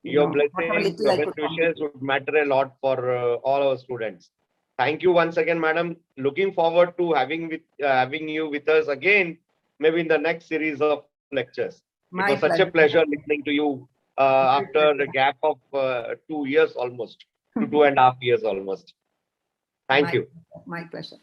Your whatever blessings, little I your could best wishes would matter a lot for all our students. Thank you once again, madam. Looking forward to having you with us again, maybe in the next series of lectures. My It was such a pleasure. pleasure listening to you after a gap of 2 years almost, to 2.5 years almost. Thank you. My pleasure.